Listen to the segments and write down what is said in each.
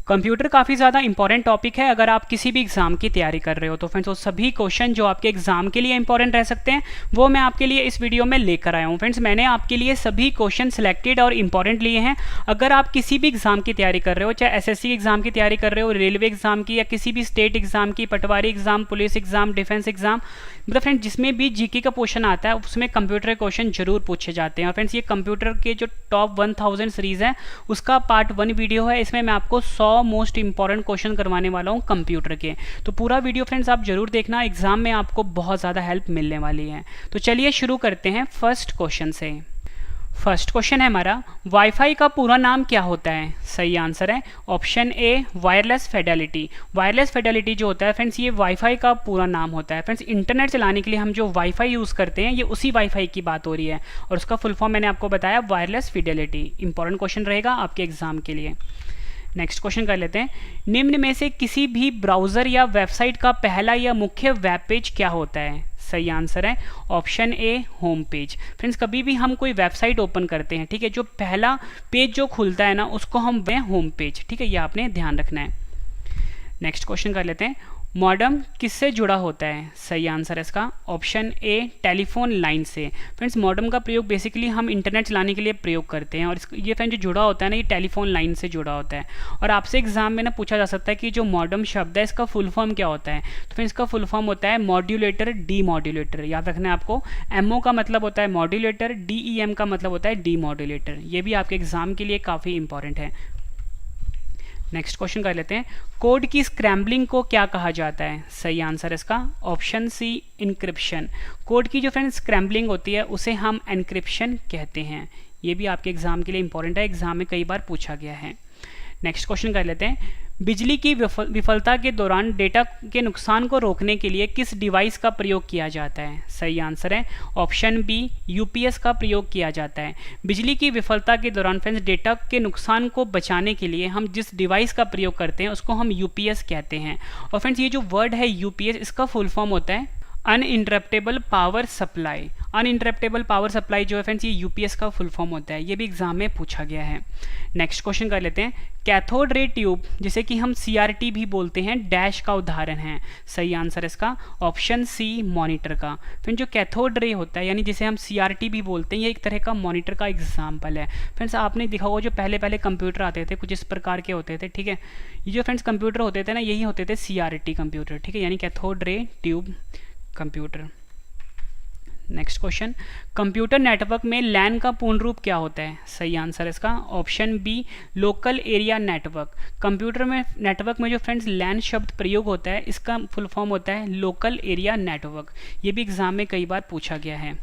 Computer काफ़ी ज़्यादा important topic है अगर आप किसी भी एग्ज़ाम की तैयारी कर रहे हो। तो फ्रेंड्स वो सभी क्वेश्चन जो आपके एग्ज़ाम के लिए इंपॉर्टेंट रह सकते हैं वो मैं आपके लिए इस वीडियो में लेकर आया हूँ। फ्रेंड्स मैंने आपके लिए सभी क्वेश्चन सिलेक्टेड और इंपॉर्टेंट लिए हैं। अगर आप किसी भी एग्ज़ाम की तैयारी कर रहे हो, चाहे एसएससी एग्ज़ाम की तैयारी कर रहे हो, रेलवे एग्ज़ाम की, या किसी भी स्टेट एग्ज़ाम की, patwari exam, police exam, defence exam, मतलब फ्रेंड्स जिसमें भी जीके का पोर्शन आता है उसमें कंप्यूटर के क्वेश्चन जरूर पूछे जाते हैं। और फ्रेंड्स ये कंप्यूटर के जो टॉप 1000 सीरीज़ है उसका पार्ट 1 वीडियो है। इसमें मैं आपको 100 मोस्ट इंपॉर्टेंट क्वेश्चन करवाने वाला हूँ कंप्यूटर के। तो पूरा वीडियो फ्रेंड्स आप जरूर देखना, एग्जाम में आपको बहुत ज़्यादा हेल्प मिलने वाली है। तो चलिए शुरू करते हैं फर्स्ट क्वेश्चन से। फर्स्ट क्वेश्चन है हमारा, वाईफाई का पूरा नाम क्या होता है? सही आंसर है option A wireless Fidelity. Wireless Fidelity जो होता है फ्रेंड्स ये वाईफाई का पूरा नाम होता है। फ्रेंड्स इंटरनेट चलाने के लिए हम जो वाईफाई यूज़ करते हैं ये उसी वाईफाई की बात हो रही है और उसका फुल फॉर्म मैंने आपको बताया वायरलेस फिडेलिटी। इंपॉर्टेंट क्वेश्चन रहेगा आपके एग्जाम के लिए। नेक्स्ट क्वेश्चन कर लेते हैं, निम्न में से किसी भी ब्राउज़र या वेबसाइट का पहला या मुख्य वेब पेज क्या होता है? सही आंसर है option A home page. Friends कभी भी हम कोई वेबसाइट ओपन करते हैं, ठीक है, जो पहला पेज जो खुलता है ना उसको हम होम पेज, ठीक है, ये आपने ध्यान रखना है। नेक्स्ट क्वेश्चन कर लेते हैं, मॉडेम किससे जुड़ा होता है? सही आंसर है इसका ऑप्शन ए टेलीफोन लाइन से। फ्रेंड्स मॉडेम का प्रयोग बेसिकली हम इंटरनेट चलाने के लिए प्रयोग करते हैं और ये फ्रेंड जो जुड़ा होता है ना ये टेलीफोन लाइन से जुड़ा होता है। और आपसे एग्जाम में ना पूछा जा सकता है कि जो मॉडेम शब्द है इसका फुल फॉर्म क्या होता है? तो फ्रेंड्स इसका फुल फॉर्म होता है मॉड्यूलेटर डी मॉड्यूलेटर। याद रखना है आपको, एमओ का मतलब होता है मॉड्यूलेटर, डीईएम का मतलब होता है डी मॉड्यूलेटर। ये भी आपके एग्जाम के लिए काफ़ी इंपॉर्टेंट है। नेक्स्ट क्वेश्चन कर लेते हैं, कोड की स्क्रैम्बलिंग को क्या कहा जाता है? सही आंसर है इसका ऑप्शन सी इनक्रिप्शन। कोड की जो फ्रेंड स्क्रैम्बलिंग होती है उसे हम एनक्रिप्शन कहते हैं। ये भी आपके एग्जाम के लिए इंपॉर्टेंट है, एग्जाम में कई बार पूछा गया है। नेक्स्ट क्वेश्चन कर लेते हैं, बिजली की विफलता के दौरान डेटा के नुकसान को रोकने के लिए किस डिवाइस का प्रयोग किया जाता है? सही आंसर है ऑप्शन बी यूपीएस का प्रयोग किया जाता है। बिजली की विफलता के दौरान फ्रेंड्स डेटा के नुकसान को बचाने के लिए हम जिस डिवाइस का प्रयोग करते हैं उसको हम यूपीएस कहते हैं। और फ्रेंड्स ये जो वर्ड है यूपीएस इसका फुल फॉर्म होता है uninterruptible power supply. Uninterruptible power supply जो है फ्रेंड्स ये यूपीएस का फुल फॉर्म होता है। ये भी एग्जाम में पूछा गया है। नेक्स्ट क्वेश्चन कर लेते हैं, कैथोड रे ट्यूब जिसे कि हम सीआरटी भी बोलते हैं डैश का उदाहरण है? सही आंसर है इसका ऑप्शन सी मॉनिटर का। फिर जो कैथोड रे होता है यानी जिसे हम सीआरटी भी बोलते हैं ये एक तरह का मॉनिटर का एग्जाम्पल है। फ्रेंड्स आपने देखा होगा जो पहले पहले कंप्यूटर आते थे कुछ इस प्रकार के होते थे, ठीक है, ये जो फ्रेंड्स कंप्यूटर होते थे ना यही होते थे सीआरटी कंप्यूटर, ठीक है, यानी cathode ray tube computer. Next question, computer network में लैन का पूर्ण रूप क्या होता है? सही आंसर है इसका option B local area network. Computer में नेटवर्क में जो फ्रेंड्स लैन शब्द प्रयोग होता है इसका फुल फॉर्म होता है लोकल एरिया नेटवर्क। ये भी एग्जाम में कई बार पूछा गया है।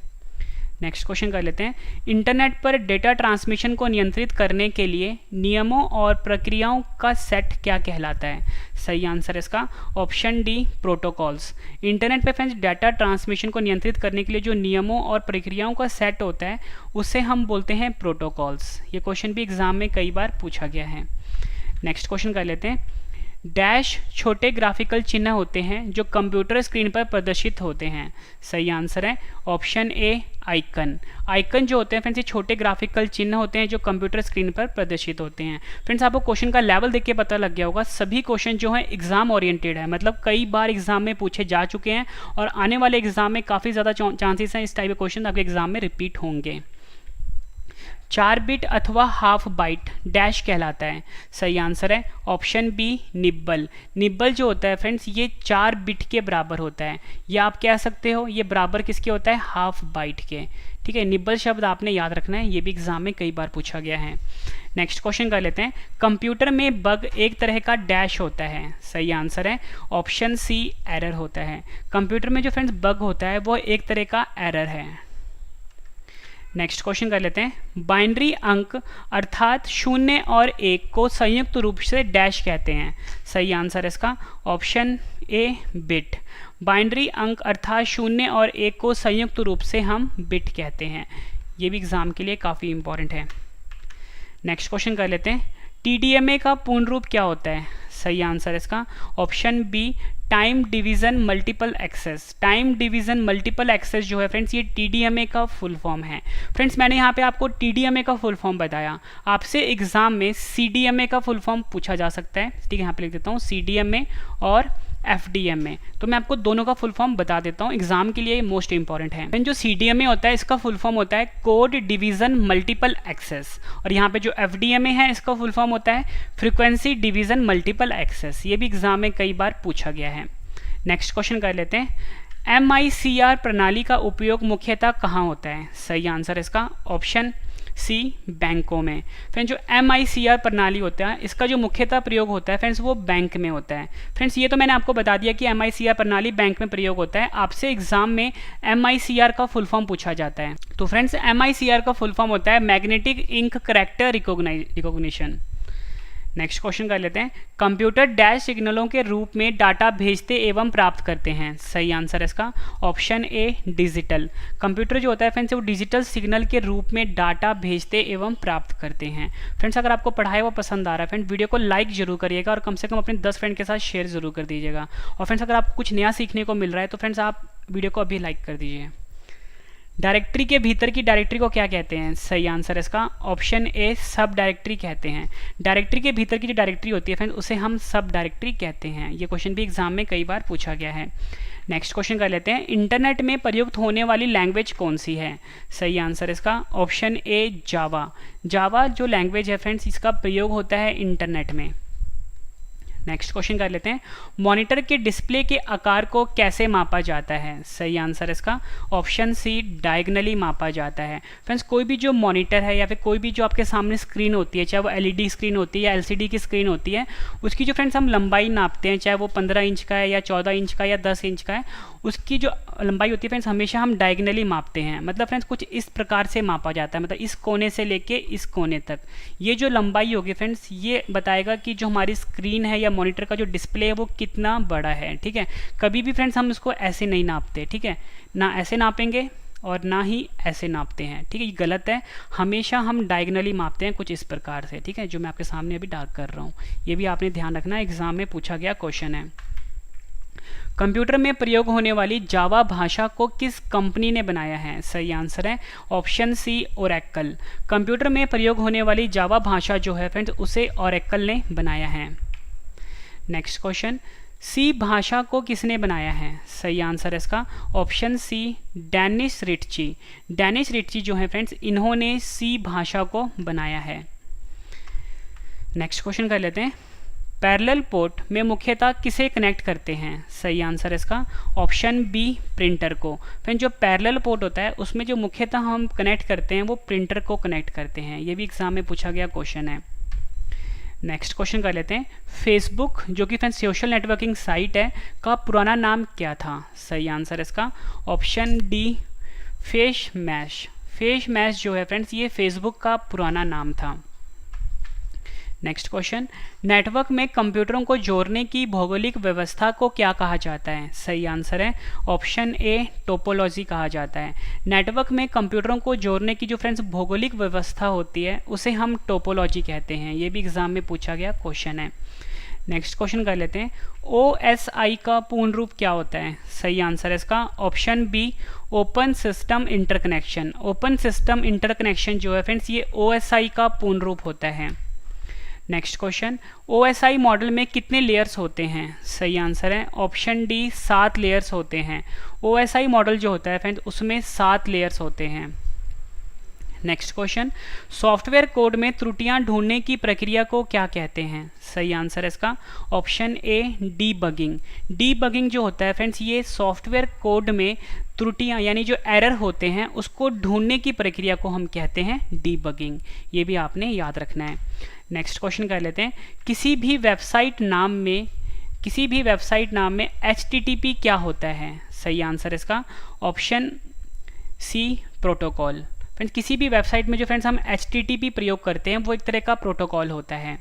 नेक्स्ट क्वेश्चन कर लेते हैं, इंटरनेट पर डेटा ट्रांसमिशन को नियंत्रित करने के लिए नियमों और प्रक्रियाओं का सेट क्या कहलाता है? सही आंसर है इसका ऑप्शन डी प्रोटोकॉल्स। इंटरनेट पर फ्रेंड्स डेटा ट्रांसमिशन को नियंत्रित करने के लिए जो नियमों और प्रक्रियाओं का सेट होता है उसे हम बोलते हैं प्रोटोकॉल्स। ये क्वेश्चन भी एग्जाम में कई बार पूछा गया है। नेक्स्ट क्वेश्चन कर लेते हैं, डैश छोटे ग्राफिकल चिन्ह होते हैं जो कंप्यूटर स्क्रीन पर प्रदर्शित होते हैं? सही आंसर है ऑप्शन ए आइकन। आइकन जो होते हैं फ्रेंड्स ये छोटे ग्राफिकल चिन्ह होते हैं जो कंप्यूटर स्क्रीन पर प्रदर्शित होते हैं। फ्रेंड्स आपको क्वेश्चन का लेवल देख के पता लग गया होगा, सभी क्वेश्चन जो हैं एग्जाम ओरिएंटेड है, मतलब कई बार एग्जाम में पूछे जा चुके हैं और आने वाले एग्जाम में काफ़ी ज़्यादा चांसेस हैं इस टाइप के क्वेश्चन आपके एग्जाम में रिपीट होंगे। 4 बिट अथवा हाफ बाइट डैश कहलाता है? सही आंसर है ऑप्शन बी निब्बल। निब्बल जो होता है फ्रेंड्स ये 4 बिट के बराबर होता है, या आप कह सकते हो ये बराबर किसके होता है? हाफ बाइट के, ठीक है। निब्बल शब्द आपने याद रखना है, ये भी एग्जाम में कई बार पूछा गया है। नेक्स्ट क्वेश्चन कर लेते हैं, कंप्यूटर में बग एक तरह का डैश होता है? सही आंसर है ऑप्शन सी एरर होता है। कंप्यूटर में जो फ्रेंड्स बग होता है वो एक तरह का एरर है। नेक्स्ट क्वेश्चन कर लेते हैं, बाइनरी अंक अर्थात 0 और 1 को संयुक्त रूप से डैश कहते हैं? सही आंसर है इसका ऑप्शन ए बिट। बाइनरी अंक अर्थात 0 और 1 को संयुक्त रूप से हम बिट कहते हैं। ये भी एग्जाम के लिए काफ़ी इंपॉर्टेंट है। नेक्स्ट क्वेश्चन कर लेते हैं, टीडीएमए का पूर्ण रूप क्या होता है? सही आंसर है इसका option B time division multiple access. Time division multiple access जो है फ्रेंड्स, ये TDMA का फुल फॉर्म है। फ्रेंड्स मैंने यहाँ पे आपको TDMA का फुल फॉर्म बताया, आपसे एग्जाम में CDMA का फुल फॉर्म पूछा जा सकता है, ठीक है। यहाँ पे लिख देता हूँ CDMA और FDMA, तो मैं आपको दोनों का फुल फॉर्म बता देता हूँ, एग्जाम के लिए मोस्ट इंपॉर्टेंट है। जो CDMA होता है इसका फुल फॉर्म होता है कोड डिवीज़न मल्टीपल एक्सेस, और यहाँ पे जो FDMA है इसका फुल फॉर्म होता है फ्रीक्वेंसी डिवीज़न मल्टीपल एक्सेस। ये भी एग्जाम में कई बार पूछा गया है। नेक्स्ट क्वेश्चन कर लेते हैं, MICR प्रणाली का उपयोग मुख्यतः कहाँ होता है? सही आंसर इसका ऑप्शन सी, बैंकों में। फ्रेंड्स जो MICR प्रणाली होता है इसका जो मुख्यतः प्रयोग होता है फ्रेंड्स वो बैंक में होता है। फ्रेंड्स ये तो मैंने आपको बता दिया कि MICR प्रणाली बैंक में प्रयोग होता है। आपसे एग्जाम में MICR का फुल फॉर्म पूछा जाता है, तो फ्रेंड्स MICR का फुल फॉर्म होता है magnetic ink character recognition. Next question कर लेते हैं, कंप्यूटर डैश सिग्नलों के रूप में डाटा भेजते एवं प्राप्त करते हैं। सही आंसर इसका ऑप्शन ए, डिजिटल। कंप्यूटर जो होता है फ्रेंड्स वो डिजिटल सिग्नल के रूप में डाटा भेजते एवं प्राप्त करते हैं। फ्रेंड्स अगर आपको पढ़ाई वो पसंद आ रहा है फ्रेंड, वीडियो को लाइक जरूर करिएगा और कम से कम अपने 10 फ्रेंड के साथ शेयर जरूर कर दीजिएगा। और फ्रेंड्स अगर आपको कुछ नया सीखने को मिल रहा है तो फ्रेंड्स आप वीडियो को अभी लाइक कर दीजिए। डायरेक्टरी के भीतर की डायरेक्टरी को क्या कहते हैं? सही आंसर इसका ऑप्शन ए, सब डायरेक्टरी कहते हैं। डायरेक्टरी के भीतर की जो डायरेक्टरी होती है फ्रेंड्स उसे हम सब डायरेक्टरी कहते हैं। ये क्वेश्चन भी एग्जाम में कई बार पूछा गया है। नेक्स्ट क्वेश्चन कर लेते हैं, इंटरनेट में प्रयुक्त होने वाली लैंग्वेज कौन सी है? सही आंसर इसका ऑप्शन ए, जावा। जावा जो लैंग्वेज है फ्रेंड्स इसका प्रयोग होता है इंटरनेट में। नेक्स्ट क्वेश्चन कर लेते हैं, मॉनिटर के डिस्प्ले के आकार को कैसे मापा जाता है? सही आंसर इसका ऑप्शन सी, डायगनली मापा जाता है। फ्रेंड्स कोई भी जो मॉनिटर है या फिर कोई भी जो आपके सामने स्क्रीन होती है, चाहे वो LED स्क्रीन होती है या LCD की स्क्रीन होती है, उसकी जो फ्रेंड्स हम लंबाई नापते हैं, चाहे वो 15 इंच का है या 14 इंच का या 10 इंच का है, उसकी जो लंबाई होती है फ्रेंड्स हमेशा हम डायगनली मापते हैं। मतलब फ्रेंड्स कुछ इस प्रकार से मापा जाता है, मतलब इस कोने से लेके इस कोने तक। ये जो लंबाई होगी फ्रेंड्स ये बताएगा कि जो हमारी स्क्रीन है या मॉनिटर का जो डिस्प्ले है वो कितना बड़ा है, ठीक है। कभी भी फ्रेंड्स हम इसको ऐसे नहीं नापते, ठीक है, ना ऐसे नापेंगे और ना ही ऐसे नापते हैं, ठीक है, ये गलत है। हमेशा हम डायगनली मापते हैं कुछ इस प्रकार से, ठीक है, जो मैं आपके सामने अभी डार्क कर रहा हूँ। ये भी आपने ध्यान रखना, एग्जाम में पूछा गया क्वेश्चन है। कंप्यूटर में प्रयोग होने वाली जावा भाषा को किस कंपनी ने बनाया है? सही आंसर है ऑप्शन सी, ओरेकल। कंप्यूटर में प्रयोग होने वाली जावा भाषा जो है फ्रेंड्स उसे ओरेकल ने बनाया है। नेक्स्ट क्वेश्चन, सी भाषा को किसने बनाया है? सही आंसर इसका ऑप्शन सी, डेनिस रिट्ची। डेनिस रिट्ची जो है फ्रेंड्स इन्होंने सी भाषा को बनाया है। नेक्स्ट क्वेश्चन कर लेते हैं, पैरेलल पोर्ट में मुख्यतः किसे कनेक्ट करते हैं? सही आंसर इसका ऑप्शन बी, प्रिंटर को। फ्रेंड जो पैरेलल पोर्ट होता है उसमें जो मुख्यतः हम कनेक्ट करते हैं वो प्रिंटर को कनेक्ट करते हैं। ये भी एग्जाम में पूछा गया क्वेश्चन है। नेक्स्ट क्वेश्चन कर लेते हैं, फेसबुक जो कि फ्रेंड्स सोशल नेटवर्किंग साइट है का पुराना नाम क्या था? सही आंसर इसका option D, face mash. Face mash जो है फ्रेंड्स ये फेसबुक का पुराना नाम था। नेक्स्ट क्वेश्चन, नेटवर्क में कंप्यूटरों को जोड़ने की भौगोलिक व्यवस्था को क्या कहा जाता है? सही आंसर है ऑप्शन ए, टोपोलॉजी कहा जाता है। नेटवर्क में कंप्यूटरों को जोड़ने की जो फ्रेंड्स भौगोलिक व्यवस्था होती है उसे हम टोपोलॉजी कहते हैं। ये भी एग्जाम में पूछा गया क्वेश्चन है। नेक्स्ट क्वेश्चन कर लेते हैं, OSI का पूर्ण रूप क्या होता है? सही आंसर है इसका option B, open system interconnection. Open system interconnection जो है फ्रेंड्स ये OSI का पूर्ण रूप होता है। नेक्स्ट क्वेश्चन, OSI मॉडल में कितने लेयर्स होते हैं? सही आंसर है ऑप्शन डी, 7 लेयर्स होते हैं। OSI मॉडल जो होता है फ्रेंड्स उसमें 7 लेयर्स होते हैं। नेक्स्ट क्वेश्चन, सॉफ्टवेयर कोड में त्रुटियां ढूंढने की प्रक्रिया को क्या कहते हैं? सही आंसर है इसका ऑप्शन ए, डीबगिंग। डीबगिंग जो होता है फ्रेंड्स ये सॉफ्टवेयर कोड में त्रुटियां यानी जो एरर होते हैं उसको ढूंढने की प्रक्रिया को हम कहते हैं डीबगिंग। ये भी आपने याद रखना है। नेक्स्ट क्वेश्चन कर लेते हैं, किसी भी वेबसाइट नाम में HTTP क्या होता है? सही आंसर इसका ऑप्शन सी, प्रोटोकॉल। फ्रेंड्स किसी भी वेबसाइट में जो फ्रेंड्स हम HTTP प्रयोग करते हैं वो एक तरह का प्रोटोकॉल होता है।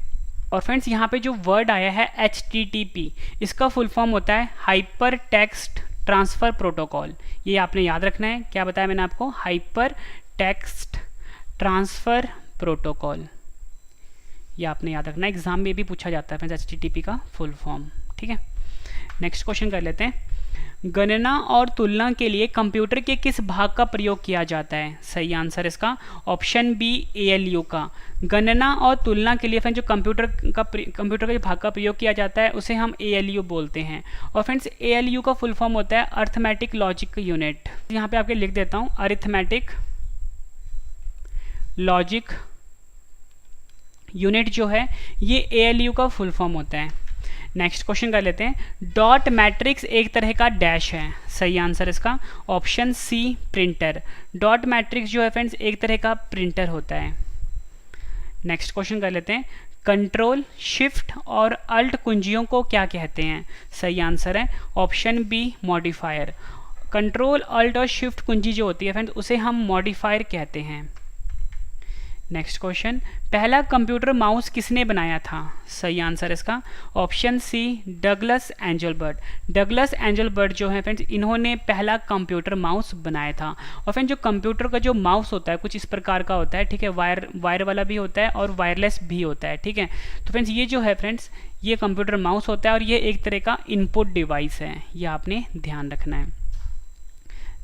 और फ्रेंड्स यहाँ पे जो वर्ड आया है HTTP इसका फुल फॉर्म होता है हाइपर टेक्स्ट ट्रांसफ़र प्रोटोकॉल। ये आपने याद रखना है। क्या बताया मैंने आपको? Hyper text transfer protocol. ये आपने याद रखना है, एग्जाम में भी पूछा जाता है फ्रेंड्स HTTP का फुल फॉर्म, ठीक है। नेक्स्ट क्वेश्चन कर लेते हैं, गणना और तुलना के लिए कंप्यूटर के किस भाग का प्रयोग किया जाता है? सही आंसर इसका ऑप्शन बी ALU का। गणना और तुलना के लिए फ्रेंड्स जो कंप्यूटर के भाग का प्रयोग किया जाता है उसे हम ALU बोलते हैं। और फ्रेंड्स ALU का फुल फॉर्म होता है अरिथमेटिक लॉजिक यूनिट। यहाँ पे आपके लिख देता हूँ, अरिथमेटिक लॉजिक यूनिट जो है ये ALU का फुल फॉर्म होता है। नेक्स्ट क्वेश्चन कर लेते हैं, डॉट मैट्रिक्स एक तरह का डैश है। सही आंसर इसका option c printer. Dot matrix जो है फ्रेंड्स एक तरह का प्रिंटर होता है। नेक्स्ट क्वेश्चन कर लेते हैं, कंट्रोल शिफ्ट और अल्ट कुंजियों को क्या कहते हैं? सही आंसर है option B modifier. Control alt और शिफ्ट कुंजी जो होती है फ्रेंड्स उसे हम मॉडिफायर कहते हैं। नेक्स्ट क्वेश्चन, पहला कंप्यूटर माउस किसने बनाया था? सही आंसर इसका option C Douglas Engelbart. Douglas Engelbart जो है फ्रेंड्स इन्होंने पहला कंप्यूटर माउस बनाया था। और फ्रेंड्स जो कंप्यूटर का जो माउस होता है कुछ इस प्रकार का होता है, ठीक है, वायर वाला भी होता है और वायरलेस भी होता है, ठीक है। तो फ्रेंड्स ये जो है फ्रेंड्स ये कंप्यूटर माउस होता है और ये एक तरह का इनपुट डिवाइस है, ये आपने ध्यान रखना है।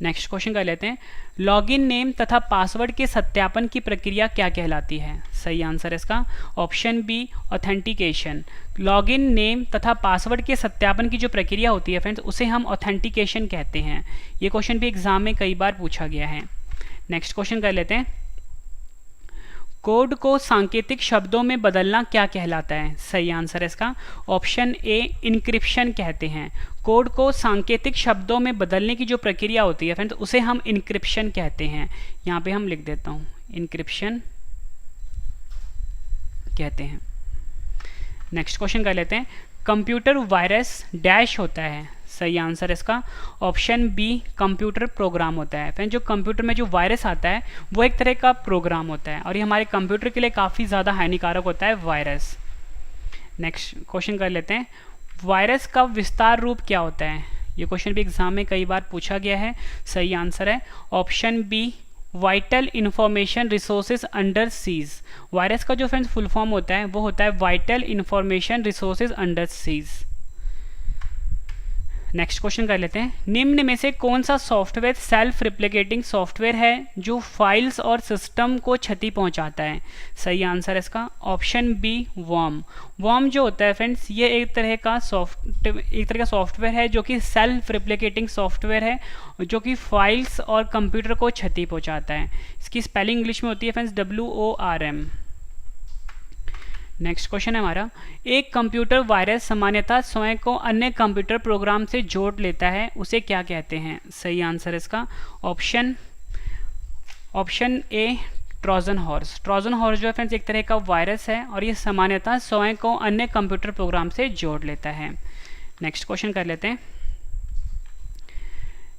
नेक्स्ट क्वेश्चन कर लेते हैं, लॉगिन नेम तथा पासवर्ड के सत्यापन की प्रक्रिया क्या कहलाती है? सही आंसर इसका option B authentication. Login name तथा पासवर्ड के सत्यापन की जो प्रक्रिया होती है फ्रेंड्स उसे हम ऑथेंटिकेशन कहते हैं। ये क्वेश्चन भी एग्जाम में कई बार पूछा गया है। नेक्स्ट क्वेश्चन कर लेते हैं, कोड को सांकेतिक शब्दों में बदलना क्या कहलाता है? सही आंसर इसका ऑप्शन ए इनक्रिप्शन कहते हैं। कोड को सांकेतिक शब्दों में बदलने की जो प्रक्रिया होती है फ्रेंड्स उसे हम इनक्रिप्शन कहते हैं। यहाँ पे हम लिख देता हूँ, इनक्रिप्शन कहते हैं। नेक्स्ट क्वेश्चन कर लेते हैं, कंप्यूटर वायरस डैश होता है। सही आंसर इसका ऑप्शन बी कंप्यूटर प्रोग्राम होता है। फ्रेंड्स जो कंप्यूटर में जो वायरस आता है वो एक तरह का प्रोग्राम होता है और ये हमारे कंप्यूटर के लिए काफ़ी ज़्यादा हानिकारक होता है वायरस। नेक्स्ट क्वेश्चन कर लेते हैं, वायरस का विस्तार रूप क्या होता है? ये क्वेश्चन भी एग्जाम में कई बार पूछा गया है। सही आंसर है option B vital information resources under seize. Virus का जो फ्रेंड्स फुल फॉर्म होता है वो होता है vital information resources under seize. Next question कर लेते हैं, निम्न में से कौन सा सॉफ्टवेयर सेल्फ रिप्लिकेटिंग सॉफ्टवेयर है जो फाइल्स और सिस्टम को क्षति पहुंचाता है? सही आंसर इसका ऑप्शन बी वर्म। वर्म जो होता है फ्रेंड्स ये एक तरह का सॉफ्टवेयर है जो कि सेल्फ रिप्लिकेटिंग सॉफ्टवेयर है जो कि फाइल्स और कंप्यूटर को क्षति पहुंचाता है। इसकी स्पेलिंग इंग्लिश में होती है फ्रेंड्स WORM। नेक्स्ट क्वेश्चन है हमारा, एक कंप्यूटर वायरस सामान्यतः स्वयं को अन्य कंप्यूटर प्रोग्राम से जोड़ लेता है, उसे क्या कहते हैं? सही आंसर इसका option A Trojan horse. Trojan horse जो है फ्रेंड्स एक तरह का वायरस है और ये सामान्यतः स्वयं को अन्य कंप्यूटर प्रोग्राम से जोड़ लेता है। नेक्स्ट क्वेश्चन कर लेते हैं,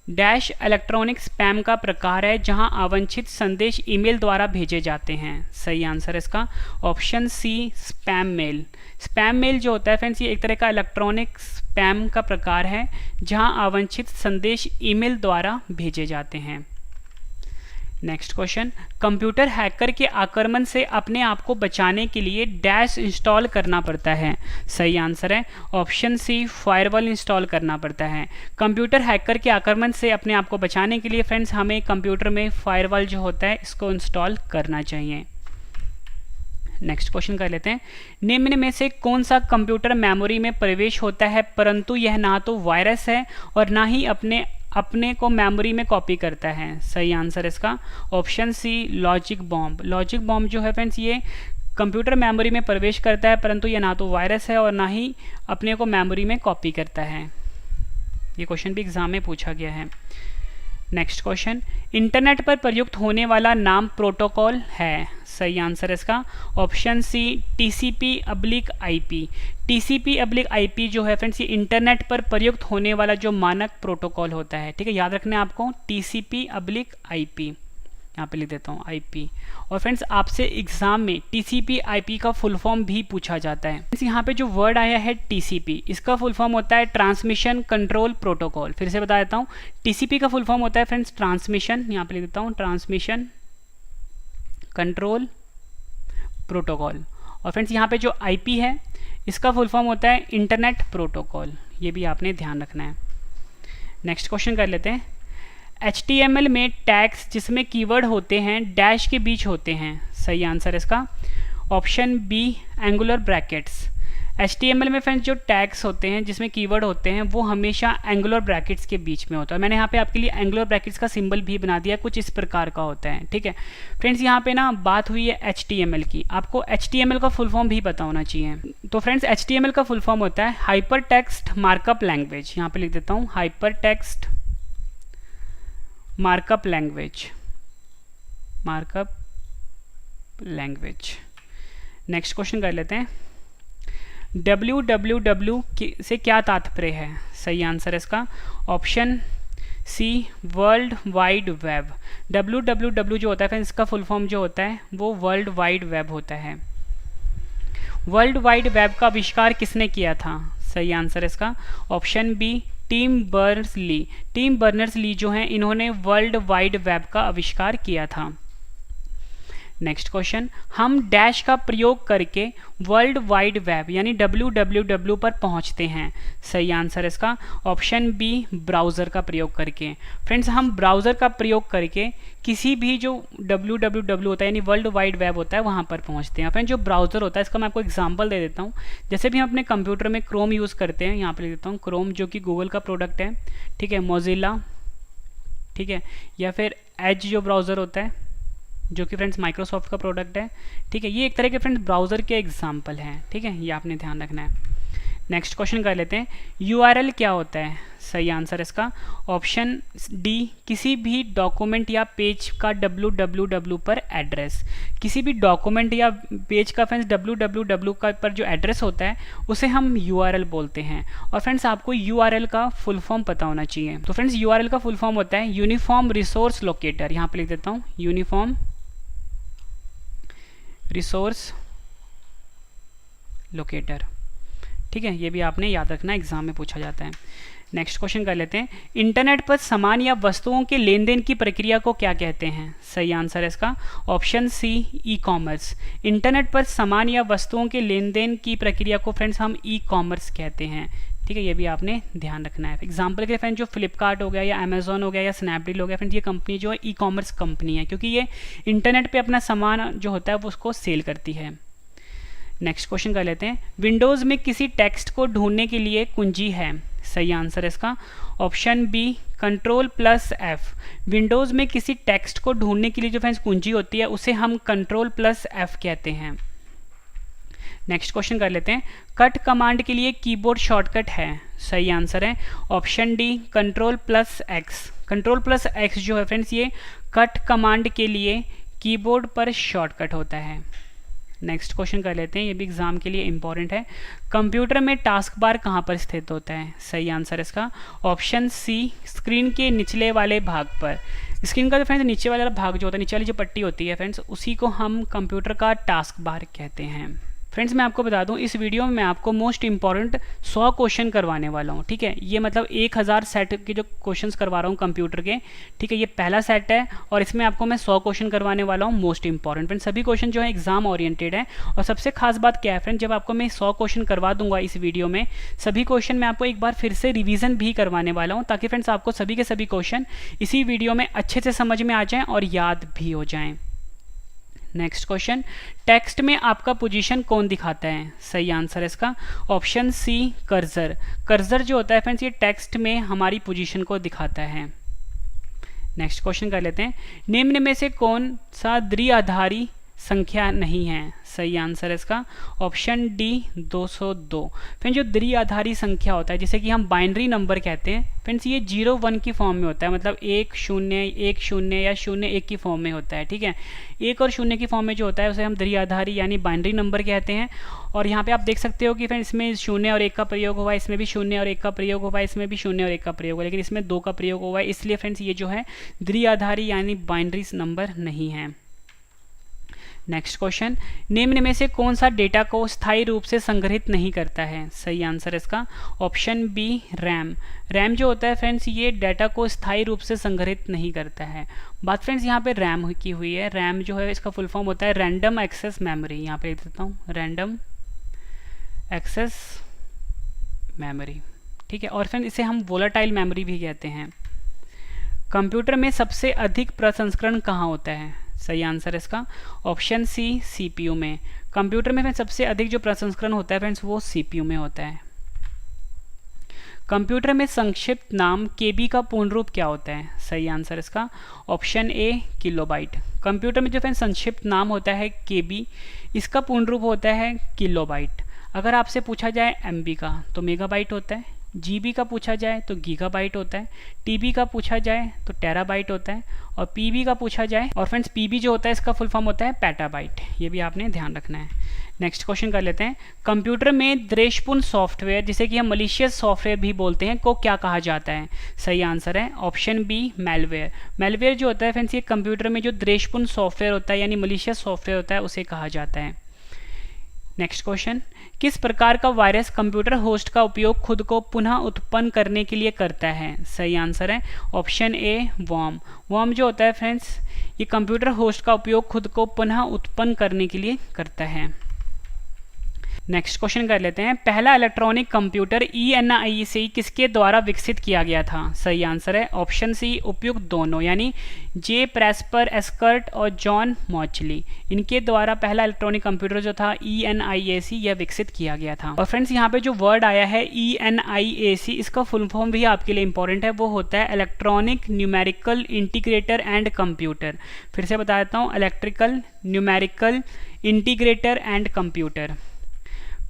डैश इलेक्ट्रॉनिक स्पैम का प्रकार है जहां अवांछित संदेश ईमेल द्वारा भेजे जाते हैं। सही आंसर इसका option C spam mail. Spam mail जो होता है फ्रेंड्स ये एक तरह का इलेक्ट्रॉनिक स्पैम का प्रकार है जहां अवांछित संदेश ईमेल द्वारा भेजे जाते हैं। नेक्स्ट क्वेश्चन, कंप्यूटर हैकर के आक्रमण से अपने आप को बचाने के लिए डैश इंस्टॉल करना पड़ता है। सही आंसर है ऑप्शन सी फायरवॉल इंस्टॉल करना पड़ता है। कंप्यूटर हैकर के आक्रमण से अपने आप को बचाने के लिए फ्रेंड्स हमें कंप्यूटर में फायरवॉल जो होता है इसको इंस्टॉल करना चाहिए। नेक्स्ट क्वेश्चन कर लेते हैं, निम्न में से कौन सा कंप्यूटर मेमोरी में प्रवेश होता है परंतु यह ना तो वायरस है और ना ही अपने को मेमोरी में कॉपी करता है? सही आंसर इसका option C logic bomb. Logic bomb जो है फ्रेंड्स ये कंप्यूटर मेमोरी में प्रवेश करता है परंतु ये ना तो वायरस है और ना ही अपने को मेमोरी में कॉपी करता है। ये क्वेश्चन भी एग्जाम में पूछा गया है। नेक्स्ट क्वेश्चन, इंटरनेट पर प्रयुक्त होने वाला नाम प्रोटोकॉल है। सही आंसर इसका ऑप्शन सी TCP/IP। TCP/IP जो है फ्रेंड्स ये इंटरनेट पर प्रयुक्त होने वाला जो मानक प्रोटोकॉल होता है, ठीक है, याद रखना है आपको TCP/IP। यहाँ पे लिख देता हूँ IP। और फ्रेंड्स आपसे एग्जाम में TCP/IP का फुल फॉर्म भी पूछा जाता है। यहाँ पे जो वर्ड आया है TCP इसका फुल फॉर्म होता है ट्रांसमिशन कंट्रोल प्रोटोकॉल। फिर से बता देता हूँ, TCP का फुल फॉर्म होता है फ्रेंड्स ट्रांसमिशन, यहाँ पे लिख देता हूँ ट्रांसमिशन कंट्रोल प्रोटोकॉल। और फ्रेंड्स यहाँ पे जो IP है इसका फुल फॉर्म होता है इंटरनेट प्रोटोकॉल। ये भी आपने ध्यान रखना है। नेक्स्ट क्वेश्चन कर लेते हैं। HTML में टैग्स जिसमें कीवर्ड होते हैं डैश के बीच होते हैं, सही आंसर इसका option B angular brackets. HTML में फ्रेंड्स जो टैग्स होते हैं जिसमें कीवर्ड होते हैं वो हमेशा एंगुलर ब्रैकेट्स के बीच में होता है। मैंने यहाँ पे आपके लिए एंगुलर ब्रैकेट्स का सिंबल भी बना दिया, कुछ इस प्रकार का होता है, ठीक है फ्रेंड्स। यहाँ पे ना बात हुई है HTML की, आपको HTML का फुल फॉर्म भी पता होना चाहिए। तो फ्रेंड्स HTML का फुल फॉर्म होता है हाइपर टेक्स्ट मार्कअप लैंग्वेज। यहाँ पे लिख देता हूँ hyper text markup language, markup language. Next question कर लेते हैं। www से क्या तात्पर्य है, सही आंसर इसका option C world wide web. www जो होता है फिर इसका फुल फॉर्म जो होता है वो वर्ल्ड वाइड वेब होता है। वर्ल्ड वाइड वेब का आविष्कार किसने किया था, सही आंसर इसका option B Tim Berners-Lee. Tim Berners-Lee जो हैं इन्होंने वर्ल्ड वाइड वेब का आविष्कार किया था। नेक्स्ट क्वेश्चन, हम डैश का प्रयोग करके वर्ल्ड वाइड वेब यानी www पर पहुंचते हैं, सही आंसर इसका ऑप्शन बी ब्राउज़र का प्रयोग करके। फ्रेंड्स हम ब्राउज़र का प्रयोग करके किसी भी जो www होता है यानी वर्ल्ड वाइड वेब होता है वहां पर पहुंचते हैं। फ्रेंड्स जो ब्राउज़र होता है इसका मैं आपको एग्जांपल दे देता हूं। जैसे भी हम अपने कंप्यूटर में क्रोम यूज़ करते हैं, यहाँ पर लिख देता हूँ क्रोम जो कि गूगल का प्रोडक्ट है, ठीक है, मोजिला, ठीक है, या फिर एज जो ब्राउज़र होता है जो कि फ्रेंड्स माइक्रोसॉफ्ट का प्रोडक्ट है, ठीक है। ये एक तरह के फ्रेंड्स ब्राउज़र के एग्जाम्पल हैं, ठीक है, ये आपने ध्यान रखना है। नेक्स्ट क्वेश्चन कर लेते हैं। URL क्या होता है, सही आंसर इसका ऑप्शन डी किसी भी डॉक्यूमेंट या पेज का www पर एड्रेस। किसी भी डॉक्यूमेंट या पेज का फ्रेंड्स www का पर जो एड्रेस होता है उसे हम URL बोलते हैं। और फ्रेंड्स आपको URL का फुल फॉर्म पता होना चाहिए। तो फ्रेंड्स URL का फुल फॉर्म होता है यूनिफॉर्म रिसोर्स लोकेटर। यहाँ पे लिख देता हूँ यूनिफॉर्म रिसोर्स लोकेटर, ठीक है, ये भी आपने याद रखना, एग्जाम में पूछा जाता है। नेक्स्ट क्वेश्चन कर लेते हैं। इंटरनेट पर सामान या वस्तुओं के लेन देन की प्रक्रिया को क्या कहते हैं, सही आंसर इसका option C e commerce. Internet पर सामान या वस्तुओं के लेन देन की प्रक्रिया को फ्रेंड्स हम ई कॉमर्स कहते हैं, ठीक है, ये भी आपने ध्यान रखना है। एग्जाम्पल के फ्रेंड्स जो फ्लिपकार्ट हो गया या अमेजोन हो गया या स्नैपडील हो गया फ्रेंड्स, ये कंपनी जो है ई कॉमर्स कंपनी है क्योंकि ये इंटरनेट पे अपना सामान जो होता है वो उसको सेल करती है। नेक्स्ट क्वेश्चन कर लेते हैं। विंडोज़ में किसी टेक्स्ट को ढूंढने के लिए कुंजी है, सही आंसर इसका ऑप्शन बी Ctrl+F। विंडोज़ में किसी टेक्स्ट को ढूंढने के लिए जो फ्रेंड्स कुंजी होती है उसे हम Ctrl+F कहते हैं। नेक्स्ट क्वेश्चन कर लेते हैं। कट कमांड के लिए कीबोर्ड शॉर्टकट है, सही आंसर है ऑप्शन डी Ctrl+X। Ctrl+X जो है फ्रेंड्स ये कट कमांड के लिए कीबोर्ड पर शॉर्टकट होता है। नेक्स्ट क्वेश्चन कर लेते हैं, ये भी एग्जाम के लिए इंपॉर्टेंट है। कंप्यूटर में टास्क बार कहाँ पर स्थित होता है, सही आंसर इसका ऑप्शन सी स्क्रीन के निचले वाले भाग पर। स्क्रीन का जो फ्रेंड्स नीचे वाला भाग जो होता है, नीचे वाली जो पट्टी होती है फ्रेंड्स, उसी को हम कंप्यूटर का टास्क बार कहते हैं। फ्रेंड्स मैं आपको बता दूं इस वीडियो में मैं आपको मोस्ट इंपॉर्टेंट 100 क्वेश्चन करवाने वाला हूं, ठीक है। ये मतलब 1000 सेट के जो क्वेश्चंस करवा रहा हूं कंप्यूटर के, ठीक है, ये पहला सेट है और इसमें आपको मैं 100 क्वेश्चन करवाने वाला हूं मोस्ट इंपॉर्टेंट। फ्रेंड्स सभी क्वेश्चन जो है एग्जाम ओरिएंटेड है। और सबसे खास बात क्या है फ्रेंड्स, जब आपको मैं 100 क्वेश्चन करवा दूंगा इस वीडियो में, सभी क्वेश्चन मैं आपको एक बार फिर से रिविजन भी करवाने वाला हूँ ताकि फ्रेंड्स आपको सभी के सभी क्वेश्चन इसी वीडियो में अच्छे से समझ में आ जाएँ और याद भी हो जाएँ। नेक्स्ट क्वेश्चन, टेक्स्ट में आपका पोजीशन कौन दिखाता है, सही आंसर इसका ऑप्शन सी कर्सर। कर्सर जो होता है फ्रेंड्स ये टेक्स्ट में हमारी पोजीशन को दिखाता है। नेक्स्ट क्वेश्चन कर लेते हैं। निम्न में से कौन सा द्विआधारी संख्या नहीं है, सही आंसर इसका ऑप्शन डी 202। फ्रेंड्स जो द्विआधारी संख्या होता है जिसे कि हम बाइनरी नंबर कहते हैं फ्रेंड्स, ये 0-1 की फॉर्म में होता है, मतलब 1-0 या 0-1 की फॉर्म में होता है, ठीक है। 1 और 0 की फॉर्म में जो होता है उसे हम द्विआधारी यानी बाइनरी नंबर कहते हैं। और यहाँ पे आप देख सकते हो कि फ्रेंड्स इसमें 0 और 1 का प्रयोग हुआ है, इसमें भी 0 और 1 का प्रयोग हुआ है, इसमें भी 0 और 1 का प्रयोग हुआ है, लेकिन इसमें 2 का प्रयोग हुआ है, इसलिए फ्रेंड्स ये जो है द्विआधारी यानी बाइनरी नंबर नहीं है। नेक्स्ट क्वेश्चन, निम्न में से कौन सा डेटा को स्थायी रूप से संग्रहित नहीं करता है, सही आंसर इसका ऑप्शन बी रैम। रैम जो होता है फ्रेंड्स ये डेटा को स्थायी रूप से संग्रहित नहीं करता है। बात फ्रेंड्स यहाँ पे रैम की हुई है। रैम जो है इसका फुल फॉर्म होता है रैंडम एक्सेस मेमोरी। यहाँ पे लिख देता हूँ रैंडम एक्सेस मेमोरी, ठीक है, और फिर इसे हम वोलाटाइल मेमोरी भी कहते हैं। कंप्यूटर में सबसे अधिक प्रसंस्करण कहाँ होता है? सही आंसर है इसका ऑप्शन सी, सीपीयू में। कंप्यूटर में सबसे अधिक जो प्रसंस्करण होता है फ्रेंड्स वो सीपीयू में होता है। कंप्यूटर में संक्षिप्त नाम केबी का पूर्ण रूप क्या होता है? सही आंसर इसका ऑप्शन ए, किलोबाइट। कंप्यूटर में जो फ्रेंड्स संक्षिप्त नाम होता है केबी, इसका पूर्ण रूप होता है किलोबाइट। अगर आपसे पूछा जाए एमबी का तो मेगाबाइट होता है, जीबी का पूछा जाए तो गीगाबाइट होता है, टीबी का पूछा जाए तो टेराबाइट होता है, और पीबी का पूछा जाए, और फ्रेंड्स पीबी जो होता है इसका फुल फॉर्म होता है पेटाबाइट। ये भी आपने ध्यान रखना है। नेक्स्ट क्वेश्चन कर लेते हैं। कंप्यूटर में द्वेषपूर्ण सॉफ्टवेयर, जिसे कि हम मलिशियस सॉफ्टवेयर भी बोलते हैं, को क्या कहा जाता है? सही आंसर है ऑप्शन बी, मैलवेयर। मैलवेयर जो होता है फ्रेंड्स ये कंप्यूटर में जो द्वेषपूर्ण सॉफ्टवेयर होता है यानी मलिशियस सॉफ्टवेयर होता है उसे कहा जाता है। नेक्स्ट क्वेश्चन, किस प्रकार का वायरस कंप्यूटर होस्ट का उपयोग खुद को पुनः उत्पन्न करने के लिए करता है? सही आंसर है ऑप्शन ए, वर्म। वर्म जो होता है फ्रेंड्स ये कंप्यूटर होस्ट का उपयोग खुद को पुनः उत्पन्न करने के लिए करता है। नेक्स्ट क्वेश्चन कर लेते हैं। पहला इलेक्ट्रॉनिक कंप्यूटर ENIAC किसके द्वारा विकसित किया गया था? सही आंसर है ऑप्शन सी, उपयुक्त दोनों, यानी जे प्रेस्पर एस्कर्ट और जॉन मॉचली, इनके द्वारा पहला इलेक्ट्रॉनिक कंप्यूटर जो था ENIAC यह विकसित किया गया था। और फ्रेंड्स यहाँ पे जो वर्ड आया है ENIAC, इसका फुल फॉर्म भी आपके लिए इंपॉर्टेंट है, वो होता है electronic numerical integrator and computer. फिर से बता देता हूँ, electrical numerical integrator and computer.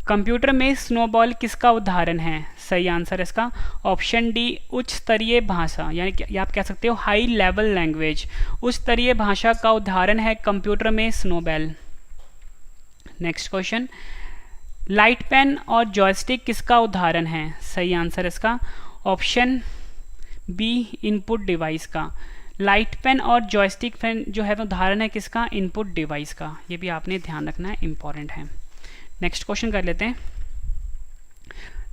Computer में स्नोबॉल किसका उदाहरण है? सही आंसर इसका ऑप्शन डी, उच्च स्तरीय भाषा, यानी कि आप कह सकते हो हाई लेवल लैंग्वेज। उच्च स्तरीय भाषा का उदाहरण है कंप्यूटर में snowball. Next question, light pen और जॉयस्टिक किसका उदाहरण है? सही आंसर इसका ऑप्शन बी, इनपुट डिवाइस का। लाइट पेन और जॉयस्टिक पेन जो है उदाहरण है किसका? इनपुट डिवाइस का। ये भी आपने ध्यान रखना है, इंपॉर्टेंट है। नेक्स्ट क्वेश्चन कर लेते हैं।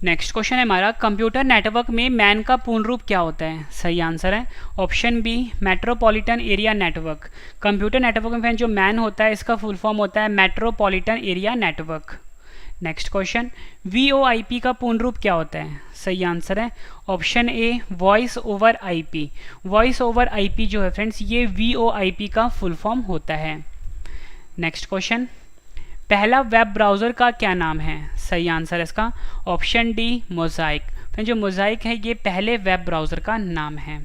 नेक्स्ट क्वेश्चन है हमारा, कंप्यूटर नेटवर्क में मैन का पूर्ण रूप क्या होता है? सही आंसर है option B, metropolitan area network. Computer network में जो मैन होता है इसका फुल फॉर्म होता है metropolitan area network. Next question, VoIP का पूर्ण रूप क्या होता है? सही आंसर है option A, voice over IP। Voice over IP जो है फ्रेंड्स ये VoIP का फुल फॉर्म होता है। नेक्स्ट क्वेश्चन, पहला वेब ब्राउज़र का क्या नाम है? सही आंसर इसका ऑप्शन डी, मोज़ाइक। फ्रेंड्स जो मोज़ाइक है ये पहले वेब ब्राउज़र का नाम है।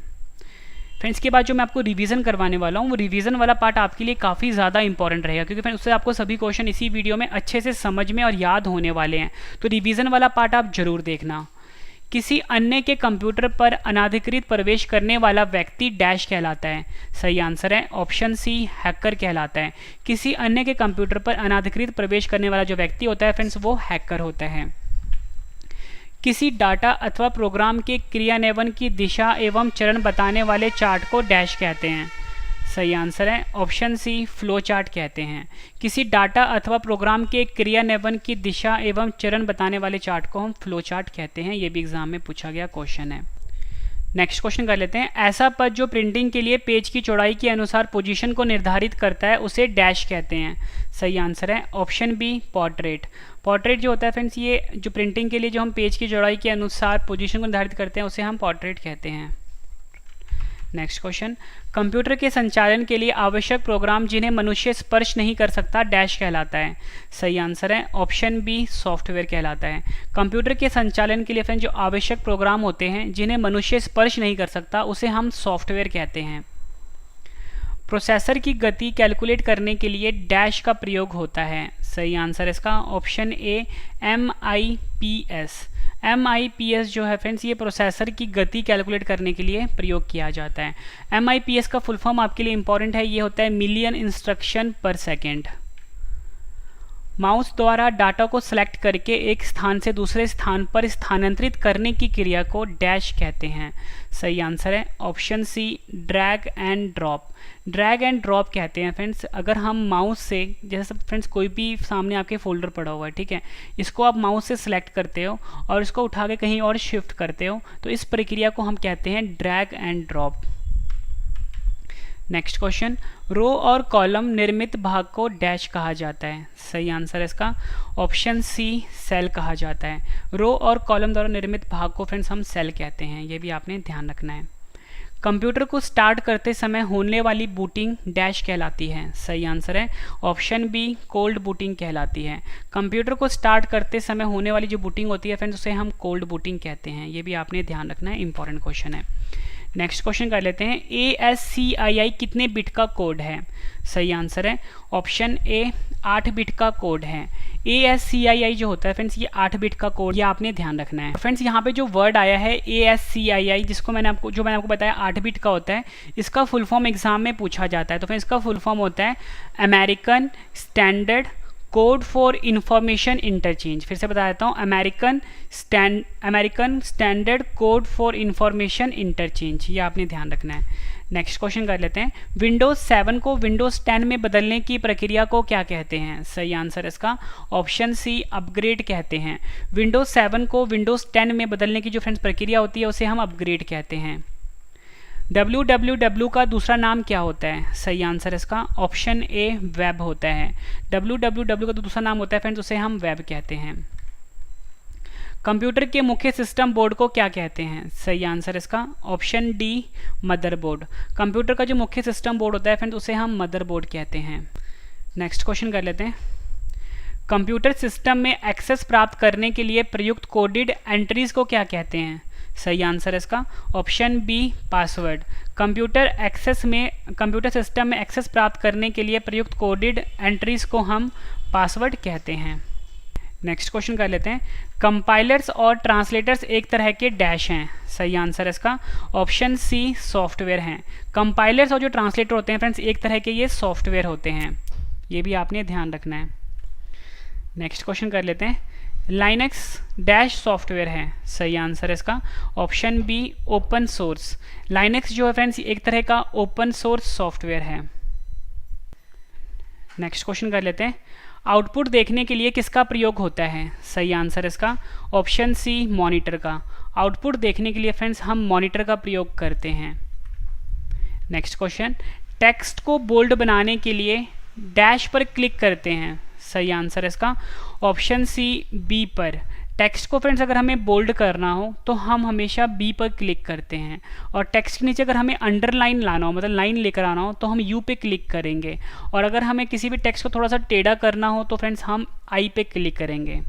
फ्रेंड्स के बाद जो मैं आपको रिवीजन करवाने वाला हूँ वो रिवीजन वाला पार्ट आपके लिए काफ़ी ज़्यादा इंपॉर्टेंट रहेगा, क्योंकि फ्रेंड्स उससे आपको सभी क्वेश्चन इसी वीडियो में अच्छे से समझ में और याद होने वाले हैं। तो रिवीजन वाला पार्ट आप जरूर देखना। किसी अन्य के कंप्यूटर पर अनाधिकृत प्रवेश करने वाला व्यक्ति डैश कहलाता है? सही आंसर है ऑप्शन सी, हैकर कहलाता है। किसी अन्य के कंप्यूटर पर अनाधिकृत प्रवेश करने वाला जो व्यक्ति होता है फ्रेंड्स वो हैकर होता है। किसी डाटा अथवा प्रोग्राम के क्रियान्वयन की दिशा एवं चरण बताने वाले चार्ट को डैश कहते हैं? सही आंसर है ऑप्शन सी, फ्लो चार्ट कहते हैं। किसी डाटा अथवा प्रोग्राम के क्रियान्वयन की दिशा एवं चरण बताने वाले चार्ट को हम फ्लो चार्ट कहते हैं। ये भी एग्जाम में पूछा गया क्वेश्चन है। नेक्स्ट क्वेश्चन कर लेते हैं। ऐसा पद जो प्रिंटिंग के लिए पेज की चौड़ाई के अनुसार पोजीशन को निर्धारित करता है उसे डैश कहते हैं? सही आंसर है ऑप्शन बी, पोर्ट्रेट। पोर्ट्रेट जो होता है फ्रेंड्स ये जो प्रिंटिंग के लिए जो हम पेज की चौड़ाई के अनुसार पोजीशन को निर्धारित करते हैं उसे हम पोर्ट्रेट कहते हैं। नेक्स्ट क्वेश्चन, कंप्यूटर के संचालन के लिए आवश्यक प्रोग्राम जिन्हें मनुष्य स्पर्श नहीं कर सकता डैश कहलाता है? सही आंसर है ऑप्शन बी, सॉफ्टवेयर कहलाता है। कंप्यूटर के संचालन के लिए फ्रेंड जो आवश्यक प्रोग्राम होते हैं जिन्हें मनुष्य स्पर्श नहीं कर सकता उसे हम सॉफ्टवेयर कहते हैं। प्रोसेसर की गति कैलकुलेट करने के लिए डैश का प्रयोग होता है? सही आंसर इसका ऑप्शन ए, MIPS। MIPS जो है फ्रेंड्स ये प्रोसेसर की गति कैलकुलेट करने के लिए प्रयोग किया जाता है। MIPS का फुल फॉर्म आपके लिए इंपॉर्टेंट है, ये होता है मिलियन इंस्ट्रक्शन पर सेकेंड। माउस द्वारा डाटा को सिलेक्ट करके एक स्थान से दूसरे स्थान पर स्थानांतरित करने की क्रिया को डैश कहते हैं? सही आंसर है option C, drag and drop. Drag and drop कहते हैं फ्रेंड्स अगर हम माउस से, जैसे फ्रेंड्स कोई भी सामने आपके फोल्डर पड़ा हुआ है, ठीक है, इसको आप माउस से सिलेक्ट करते हो और इसको उठा के कहीं और शिफ्ट करते हो, तो इस प्रक्रिया को हम कहते हैं drag and drop. Next question, row और कॉलम निर्मित भाग को डैश कहा जाता है। सही आंसर है इसका ऑप्शन सी सेल कहा जाता है। रो और कॉलम द्वारा निर्मित भाग को फ्रेंड्स हम सेल कहते हैं, ये भी आपने ध्यान रखना है। कंप्यूटर को स्टार्ट करते समय होने वाली बूटिंग डैश कहलाती है। सही आंसर है ऑप्शन बी कोल्ड बूटिंग कहलाती है। कंप्यूटर को स्टार्ट करते समय होने वाली जो बूटिंग होती है फ्रेंड्स उसे हम कोल्ड बूटिंग कहते हैं, ये भी आपने ध्यान रखना है, इंपॉर्टेंट क्वेश्चन है। नेक्स्ट क्वेश्चन कर लेते हैं, ASCII कितने बिट का कोड है। सही आंसर है ऑप्शन ए 8 बिट का कोड है। ASCII जो होता है फ्रेंड्स ये 8 बिट का कोड, ये आपने ध्यान रखना है। फ्रेंड्स यहाँ पे जो वर्ड आया है ASCII जिसको मैंने आपको बताया 8 बिट का होता है, इसका फुल फॉर्म एग्जाम में पूछा जाता है। तो फ्रेंड्स इसका फुल फॉर्म होता है American standard code for information interchange. फिर से बता देता हूँ, American standard code for information interchange, ये आपने ध्यान रखना है। नेक्स्ट क्वेश्चन कर लेते हैं, विंडोज 7 को विंडोज 10 में बदलने की प्रक्रिया को क्या कहते हैं। सही आंसर इसका ऑप्शन सी अपग्रेड कहते हैं। विंडोज 7 को विंडोज 10 में बदलने की जो फ्रेंड्स प्रक्रिया होती है उसे हम अपग्रेड कहते हैं। www का दूसरा नाम क्या होता है। सही आंसर इसका ऑप्शन ए वेब होता है। www का दूसरा नाम होता है फ्रेंड्स उसे हम वेब कहते हैं। कंप्यूटर के मुख्य सिस्टम बोर्ड को क्या कहते हैं। सही आंसर इसका ऑप्शन डी मदरबोर्ड। कंप्यूटर का जो मुख्य सिस्टम बोर्ड होता है फ्रेंड्स उसे हम मदरबोर्ड कहते हैं। नेक्स्ट क्वेश्चन कर लेते हैं, कंप्यूटर सिस्टम में एक्सेस प्राप्त करने के लिए प्रयुक्त कोडेड एंट्रीज को क्या कहते हैं। सही आंसर इसका option B password. Computer system में एक्सेस प्राप्त करने के लिए प्रयुक्त कोडेड एंट्रीज को हम पासवर्ड कहते हैं। नेक्स्ट क्वेश्चन कर लेते हैं, कंपाइलर्स और ट्रांसलेटर्स एक तरह के डैश हैं। सही आंसर इसका ऑप्शन सी सॉफ्टवेयर हैं। कंपाइलर्स और जो ट्रांसलेटर होते हैं फ्रेंड्स एक तरह के ये सॉफ्टवेयर होते हैं, ये भी आपने ध्यान रखना है। नेक्स्ट क्वेश्चन कर लेते हैं, लाइनक्स डैश सॉफ्टवेयर है। सही आंसर इसका option B open source. Linux जो है फ्रेंड्स एक तरह का ओपन सोर्स सॉफ्टवेयर है। नेक्स्ट क्वेश्चन कर लेते हैं, आउटपुट देखने के लिए किसका प्रयोग होता है। सही आंसर इसका ऑप्शन सी मॉनिटर का। आउटपुट देखने के लिए फ्रेंड्स हम मॉनिटर का प्रयोग करते हैं। नेक्स्ट क्वेश्चन, टेक्स्ट को बोल्ड बनाने के लिए डैश पर क्लिक करते हैं। सही आंसर इसका ऑप्शन सी बी पर। टेक्स्ट को फ्रेंड्स अगर हमें बोल्ड करना हो तो हम हमेशा बी पर क्लिक करते हैं, और टेक्स्ट के नीचे अगर हमें अंडरलाइन लाना हो मतलब लाइन लेकर आना हो तो हम यू पे क्लिक करेंगे, और अगर हमें किसी भी टेक्स्ट को थोड़ा सा टेढ़ा करना हो तो फ्रेंड्स हम आई पे क्लिक करेंगे।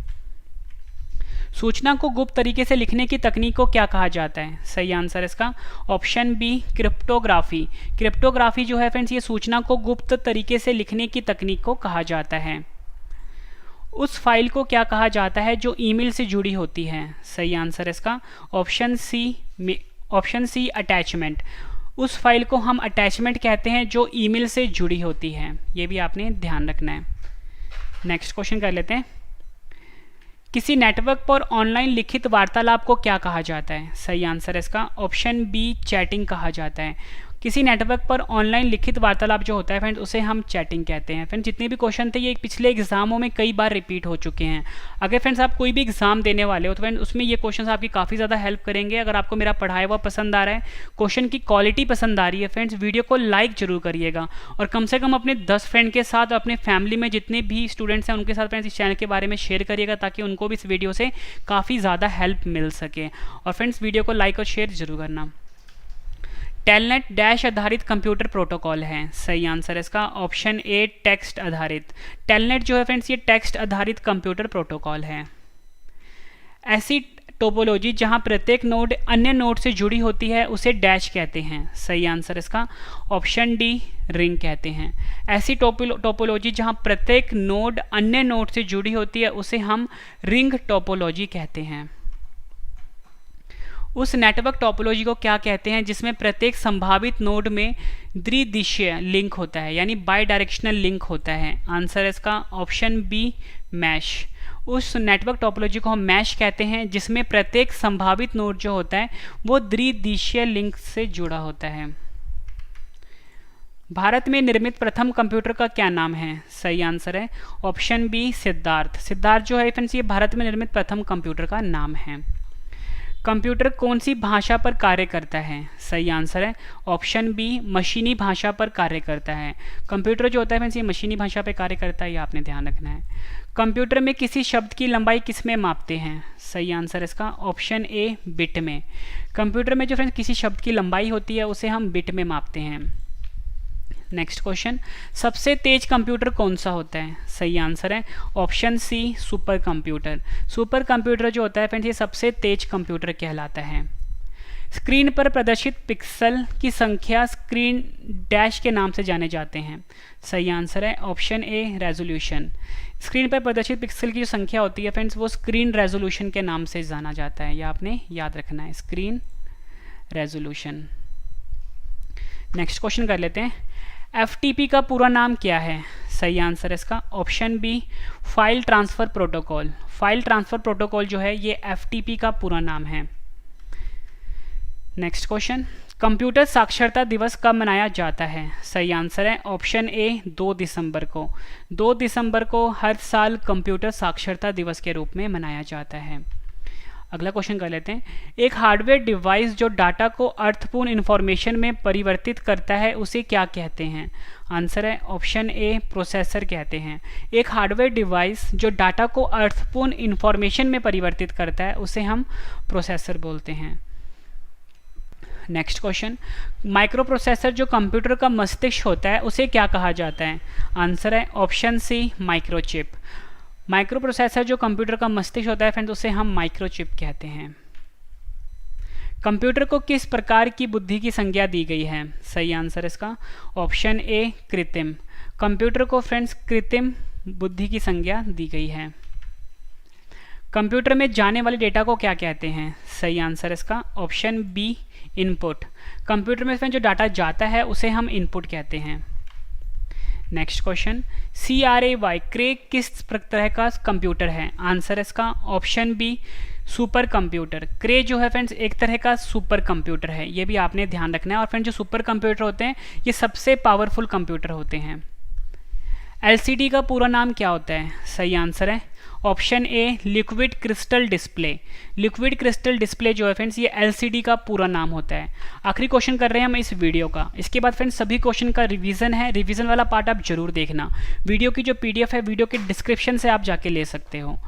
सूचना को गुप्त तरीके से लिखने की तकनीक को क्या कहा जाता है। सही आंसर इसका ऑप्शन बी क्रिप्टोग्राफी। क्रिप्टोग्राफी जो है फ्रेंड्स ये सूचना को गुप्त तरीके से लिखने की तकनीक को कहा जाता है। उस फाइल को क्या कहा जाता है जो ईमेल से जुड़ी होती है। सही आंसर इसका ऑप्शन सी अटैचमेंट। उस फाइल को हम अटैचमेंट कहते हैं जो ईमेल से जुड़ी होती है, ये भी आपने ध्यान रखना है। नेक्स्ट क्वेश्चन कर लेते हैं, किसी नेटवर्क पर ऑनलाइन लिखित वार्तालाप को क्या कहा जाता है। सही आंसर इसका ऑप्शन बी चैटिंग कहा जाता है। किसी नेटवर्क पर ऑनलाइन लिखित वार्तालाप जो होता है फ्रेंड्स उसे हम चैटिंग कहते हैं। फ्रेंड्स जितने भी क्वेश्चन थे ये पिछले एग्जामों में कई बार रिपीट हो चुके हैं। अगर फ्रेंड्स आप कोई भी एग्जाम देने वाले हो तो फ्रेंड्स उसमें ये क्वेश्चन आपकी काफ़ी ज़्यादा हेल्प करेंगे। अगर आपको मेरा पढ़ाया हुआ पसंद आ रहा है, क्वेश्चन की क्वालिटी पसंद आ रही है फ्रेंड्स, वीडियो को लाइक जरूर करिएगा, और कम से कम अपने 10 फ्रेंड के साथ, अपने फैमिली में जितने भी स्टूडेंट्स हैं उनके साथ फ्रेंड्स इस चैनल के बारे में शेयर करिएगा ताकि उनको भी इस वीडियो से काफ़ी ज़्यादा हेल्प मिल सके। और फ्रेंड्स वीडियो को लाइक और शेयर जरूर करना। टेलनेट डैश आधारित कंप्यूटर प्रोटोकॉल है। सही आंसर इसका ऑप्शन ए टेक्स्ट आधारित। टेलनेट जो है फ्रेंड्स ये टेक्स्ट आधारित कंप्यूटर प्रोटोकॉल है। ऐसी टोपोलॉजी जहां प्रत्येक नोड अन्य नोड से जुड़ी होती है उसे डैश कहते हैं। सही आंसर इसका ऑप्शन डी रिंग कहते हैं। ऐसी टोपोलॉजी जहां प्रत्येक नोड अन्य नोड से जुड़ी होती है उसे हम रिंग टोपोलॉजी कहते हैं। उस नेटवर्क टोपोलॉजी को क्या कहते हैं जिसमें प्रत्येक संभावित नोड में द्विदिशीय लिंक होता है, यानी बाई डायरेक्शनल लिंक होता है। आंसर इसका ऑप्शन बी मैश। उस नेटवर्क टोपोलॉजी को हम मैश कहते हैं जिसमें प्रत्येक संभावित नोड जो होता है वो द्विदिशीय लिंक से जुड़ा होता है। भारत में निर्मित प्रथम कंप्यूटर का क्या नाम है। सही आंसर है ऑप्शन बी सिद्धार्थ। सिद्धार्थ जो है फ्रेंड्स ये भारत में निर्मित प्रथम कंप्यूटर का नाम है। कंप्यूटर कौन सी भाषा पर कार्य करता है? सही आंसर है ऑप्शन बी, मशीनी भाषा पर कार्य करता है। कंप्यूटर जो होता है फ्रेंड्स ये मशीनी भाषा पर कार्य करता है, ये आपने ध्यान रखना है। कंप्यूटर में किसी शब्द की लंबाई किस में मापते हैं? सही आंसर है इसका ऑप्शन ए, बिट में। कंप्यूटर में जो फ्रेंड्स किसी शब्द की लंबाई होती है उसे हम बिट में मापते हैं। नेक्स्ट क्वेश्चन, सबसे तेज कंप्यूटर कौन सा होता है? सही आंसर है option C, super computer. Super computer जो होता है फ्रेंड्स ये सबसे तेज कंप्यूटर कहलाता है। स्क्रीन पर प्रदर्शित पिक्सल की संख्या स्क्रीन डैश के नाम से जाने जाते हैं। सही आंसर है ऑप्शन ए, रेजोल्यूशन। स्क्रीन पर प्रदर्शित पिक्सल की जो संख्या होती है फ्रेंड्स वो स्क्रीन रेजोल्यूशन के नाम से जाना जाता है, यह आपने याद रखना है, स्क्रीन रेजोल्यूशन। नेक्स्ट क्वेश्चन कर लेते हैं, FTP का पूरा नाम क्या है? सही आंसर है इसका option B, file transfer protocol. File transfer protocol जो है ये FTP का पूरा नाम है। नेक्स्ट क्वेश्चन, कंप्यूटर साक्षरता दिवस कब मनाया जाता है? सही आंसर है ऑप्शन ए, 2 दिसंबर को। 2 दिसंबर को हर साल कंप्यूटर साक्षरता दिवस के रूप में मनाया जाता है। अगला क्वेश्चन कर लेते हैं, एक हार्डवेयर डिवाइस जो डाटा को अर्थपूर्ण इंफॉर्मेशन में परिवर्तित करता है उसे क्या कहते हैं? आंसर है ऑप्शन ए, प्रोसेसर कहते हैं। एक हार्डवेयर डिवाइस जो डाटा को अर्थपूर्ण इंफॉर्मेशन में परिवर्तित करता है उसे हम प्रोसेसर बोलते हैं। नेक्स्ट क्वेश्चन, माइक्रो प्रोसेसर जो कंप्यूटर का मस्तिष्क होता है उसे क्या कहा जाता है? आंसर है option C, microchip. Micro processor जो कंप्यूटर का मस्तिष्क होता है फ्रेंड्स उसे हम माइक्रोचिप कहते हैं। कंप्यूटर को किस प्रकार की बुद्धि की संज्ञा दी गई है? सही आंसर इसका ऑप्शन ए, कृत्रिम। कंप्यूटर को फ्रेंड्स कृत्रिम बुद्धि की संज्ञा दी गई है। कंप्यूटर में जाने वाले डेटा को क्या कहते हैं? सही आंसर इसका ऑप्शन बी, इनपुट। कंप्यूटर में जो डाटा जाता है उसे हम इनपुट कहते हैं। नेक्स्ट क्वेश्चन, CRAY क्रे किस तरह का कंप्यूटर है? आंसर इसका ऑप्शन बी, सुपर कंप्यूटर। क्रे जो है फ्रेंड्स एक तरह का सुपर कंप्यूटर है, ये भी आपने ध्यान रखना है। और फ्रेंड्स जो सुपर कंप्यूटर होते हैं ये सबसे पावरफुल कंप्यूटर होते हैं। LCD का पूरा नाम क्या होता है? सही आंसर है option A, liquid crystal display. Liquid crystal display जो है फ्रेंड्स ये LCD का पूरा नाम होता है। आखिरी क्वेश्चन कर रहे हैं हम इस वीडियो का, इसके बाद फ्रेंड्स सभी क्वेश्चन का रिवीजन है। रिवीजन वाला पार्ट आप जरूर देखना। वीडियो की जो PDF है वीडियो के डिस्क्रिप्शन से आप जाके ले सकते हो।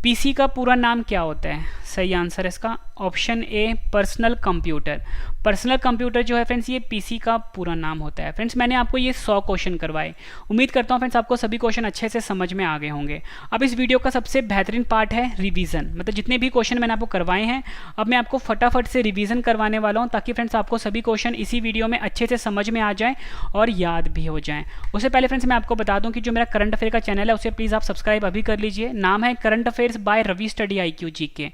PC का पूरा नाम क्या होता है? सही आंसर इसका option A, personal computer. Personal computer जो है फ्रेंड्स ये PC का पूरा नाम होता है। फ्रेंड्स मैंने आपको ये 100 क्वेश्चन करवाए। उम्मीद करता हूँ फ्रेंड्स आपको सभी क्वेश्चन अच्छे से समझ में आ गए होंगे। अब इस वीडियो का सबसे बेहतरीन पार्ट है रिवीजन, मतलब जितने भी क्वेश्चन मैंने आपको करवाए हैं अब मैं आपको फटाफट से रिवीजन करवाने वाला हूँ ताकि फ्रेंड्स आपको सभी क्वेश्चन इसी वीडियो में अच्छे से समझ में आ जाएँ और याद भी हो जाएँ। उससे पहले फ्रेंड्स मैं आपको बता दूँ कि जो मेरा करंट अफेयर का चैनल है उसे प्लीज़ आप सब्सक्राइब अभी कर लीजिए। नाम है current affairs by Ravi study IQ GK।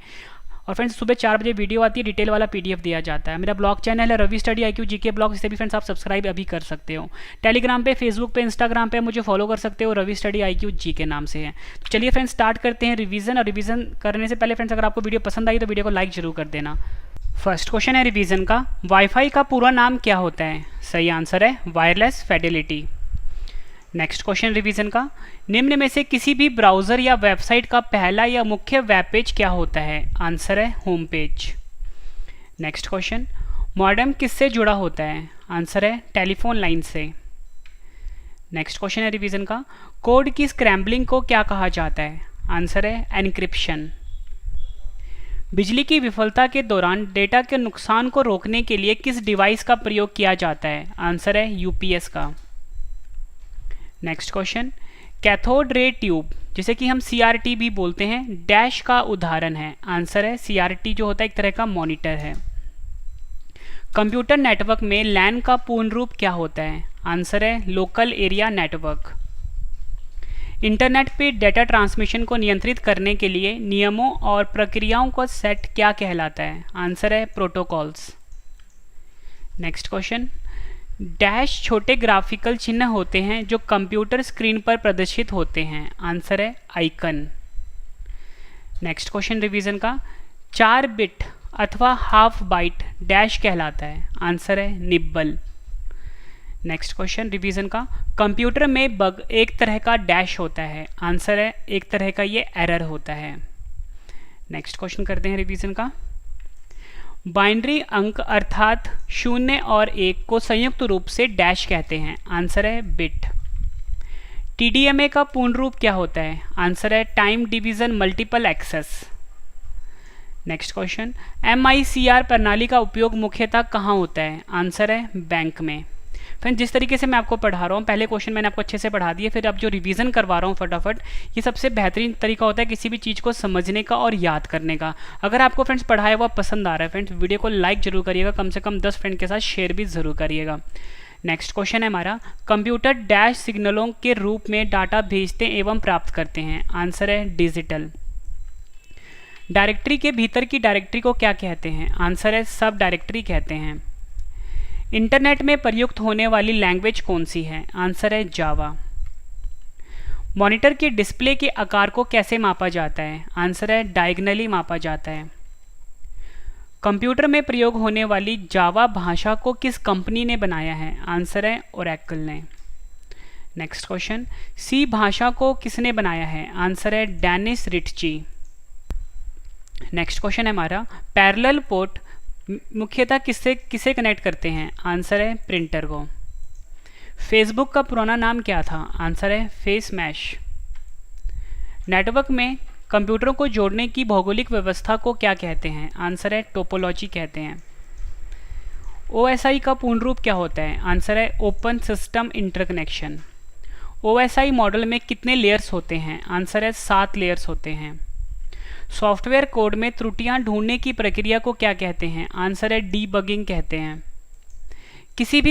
और फ्रेंड्स सुबह 4 बजे वीडियो आती है, डिटेल वाला PDF दिया जाता है। मेरा ब्लॉग चैनल है Ravi study IQ GK blog, इसे भी फ्रेंड्स आप सब्सक्राइब अभी कर सकते हो। टेलीग्राम पे, फेसबुक पे, इंस्टाग्राम पे मुझे फॉलो कर सकते हो, रवि स्टडी IQ GK नाम से है। तो चलिए फ्रेंड्स स्टार्ट करते हैं रिवीजन। और रिवीजन करने से पहले फ्रेंड्स अगर आपको वीडियो पसंद आई तो वीडियो को लाइक जरूर कर देना। फर्स्ट क्वेश्चन है रिवीजन का, वाईफाई का पूरा नाम क्या होता है? सही आंसर है wireless Fidelity. Next question revision का, निम्न में से किसी भी ब्राउज़र या वेबसाइट का पहला या मुख्य वेब पेज क्या होता है? आंसर है home page. Next question, modem किससे जुड़ा होता है? आंसर है टेलीफोन लाइन से। नेक्स्ट क्वेश्चन है रिवीजन का, कोड की स्क्रैम्बलिंग को क्या कहा जाता है? आंसर है एनक्रिप्शन। बिजली की विफलता के दौरान डेटा के नुकसान को रोकने के लिए किस डिवाइस का प्रयोग किया जाता है? आंसर है UPS का। Next question, cathode ray tube जिसे कि हम CRT भी बोलते हैं डैश का उदाहरण है? आंसर है CRT जो होता है एक तरह का मॉनिटर है। कंप्यूटर नेटवर्क में LAN का पूर्ण रूप क्या होता है? आंसर है लोकल एरिया नेटवर्क। इंटरनेट पे डेटा ट्रांसमिशन को नियंत्रित करने के लिए नियमों और प्रक्रियाओं का सेट क्या कहलाता है? आंसर है प्रोटोकॉल्स। नेक्स्ट क्वेश्चन, डैश छोटे ग्राफिकल चिन्ह होते हैं जो कंप्यूटर स्क्रीन पर प्रदर्शित होते हैं? आंसर है आइकन। नेक्स्ट क्वेश्चन रिवीजन का, 4 बिट अथवा हाफ बाइट डैश कहलाता है? आंसर है निब्बल। नेक्स्ट क्वेश्चन रिवीजन का, कंप्यूटर में बग एक तरह का डैश होता है? आंसर है एक तरह का ये एरर होता है। नेक्स्ट क्वेश्चन करते हैं रिवीजन का, बाइनरी अंक अर्थात 0 और 1 को संयुक्त रूप से डैश कहते हैं। आंसर है बिट। TDMA का पूर्ण रूप क्या होता है? आंसर है time division multiple access. Next question, MICR प्रणाली का उपयोग मुख्यतः कहाँ होता है? आंसर है बैंक में। फ्रेंड, जिस तरीके से मैं आपको पढ़ा रहा हूँ, पहले क्वेश्चन मैंने आपको अच्छे से पढ़ा दिए, फिर अब जो रिवीजन करवा रहा हूँ फटाफट, ये सबसे बेहतरीन तरीका होता है किसी भी चीज़ को समझने का और याद करने का। अगर आपको फ्रेंड्स पढ़ाया हुआ पसंद आ रहा है फ्रेंड्स, वीडियो को लाइक जरूर करिएगा, कम से कम 10 फ्रेंड के साथ शेयर भी जरूर करिएगा। नेक्स्ट क्वेश्चन है हमारा, कंप्यूटर डैश सिग्नलों के रूप में डाटा भेजते एवं प्राप्त करते हैं। आंसर है डिजिटल। डायरेक्टरी के भीतर की डायरेक्टरी को क्या कहते हैं? आंसर है सब डायरेक्टरी कहते हैं। इंटरनेट में प्रयुक्त होने वाली लैंग्वेज कौन सी है? आंसर है जावा। मॉनिटर के डिस्प्ले के आकार को कैसे मापा जाता है? आंसर है डायगनली मापा जाता है। कंप्यूटर में प्रयोग होने वाली जावा भाषा को किस कंपनी ने बनाया है? आंसर है ओरेकल ने। नेक्स्ट क्वेश्चन, सी भाषा को किसने बनाया है? आंसर है डेनिस रिटची। नेक्स्ट क्वेश्चन है हमारा, पैरेलल पोर्ट मुख्यतः किसे कनेक्ट करते हैं? आंसर है प्रिंटर को। फेसबुक का पुराना नाम क्या था? आंसर है फेस मैश। नेटवर्क में कंप्यूटरों को जोड़ने की भौगोलिक व्यवस्था को क्या कहते हैं? आंसर है टोपोलॉजी कहते हैं। OSI का पूर्ण रूप क्या होता है? आंसर है open system interconnection. OSI model में कितने लेयर्स होते हैं? आंसर है 7 लेयर्स होते हैं। सॉफ्टवेयर कोड में त्रुटियां ढूंढने की प्रक्रिया को क्या कहते हैं? आंसर है डीबगिंग कहते हैं। किसी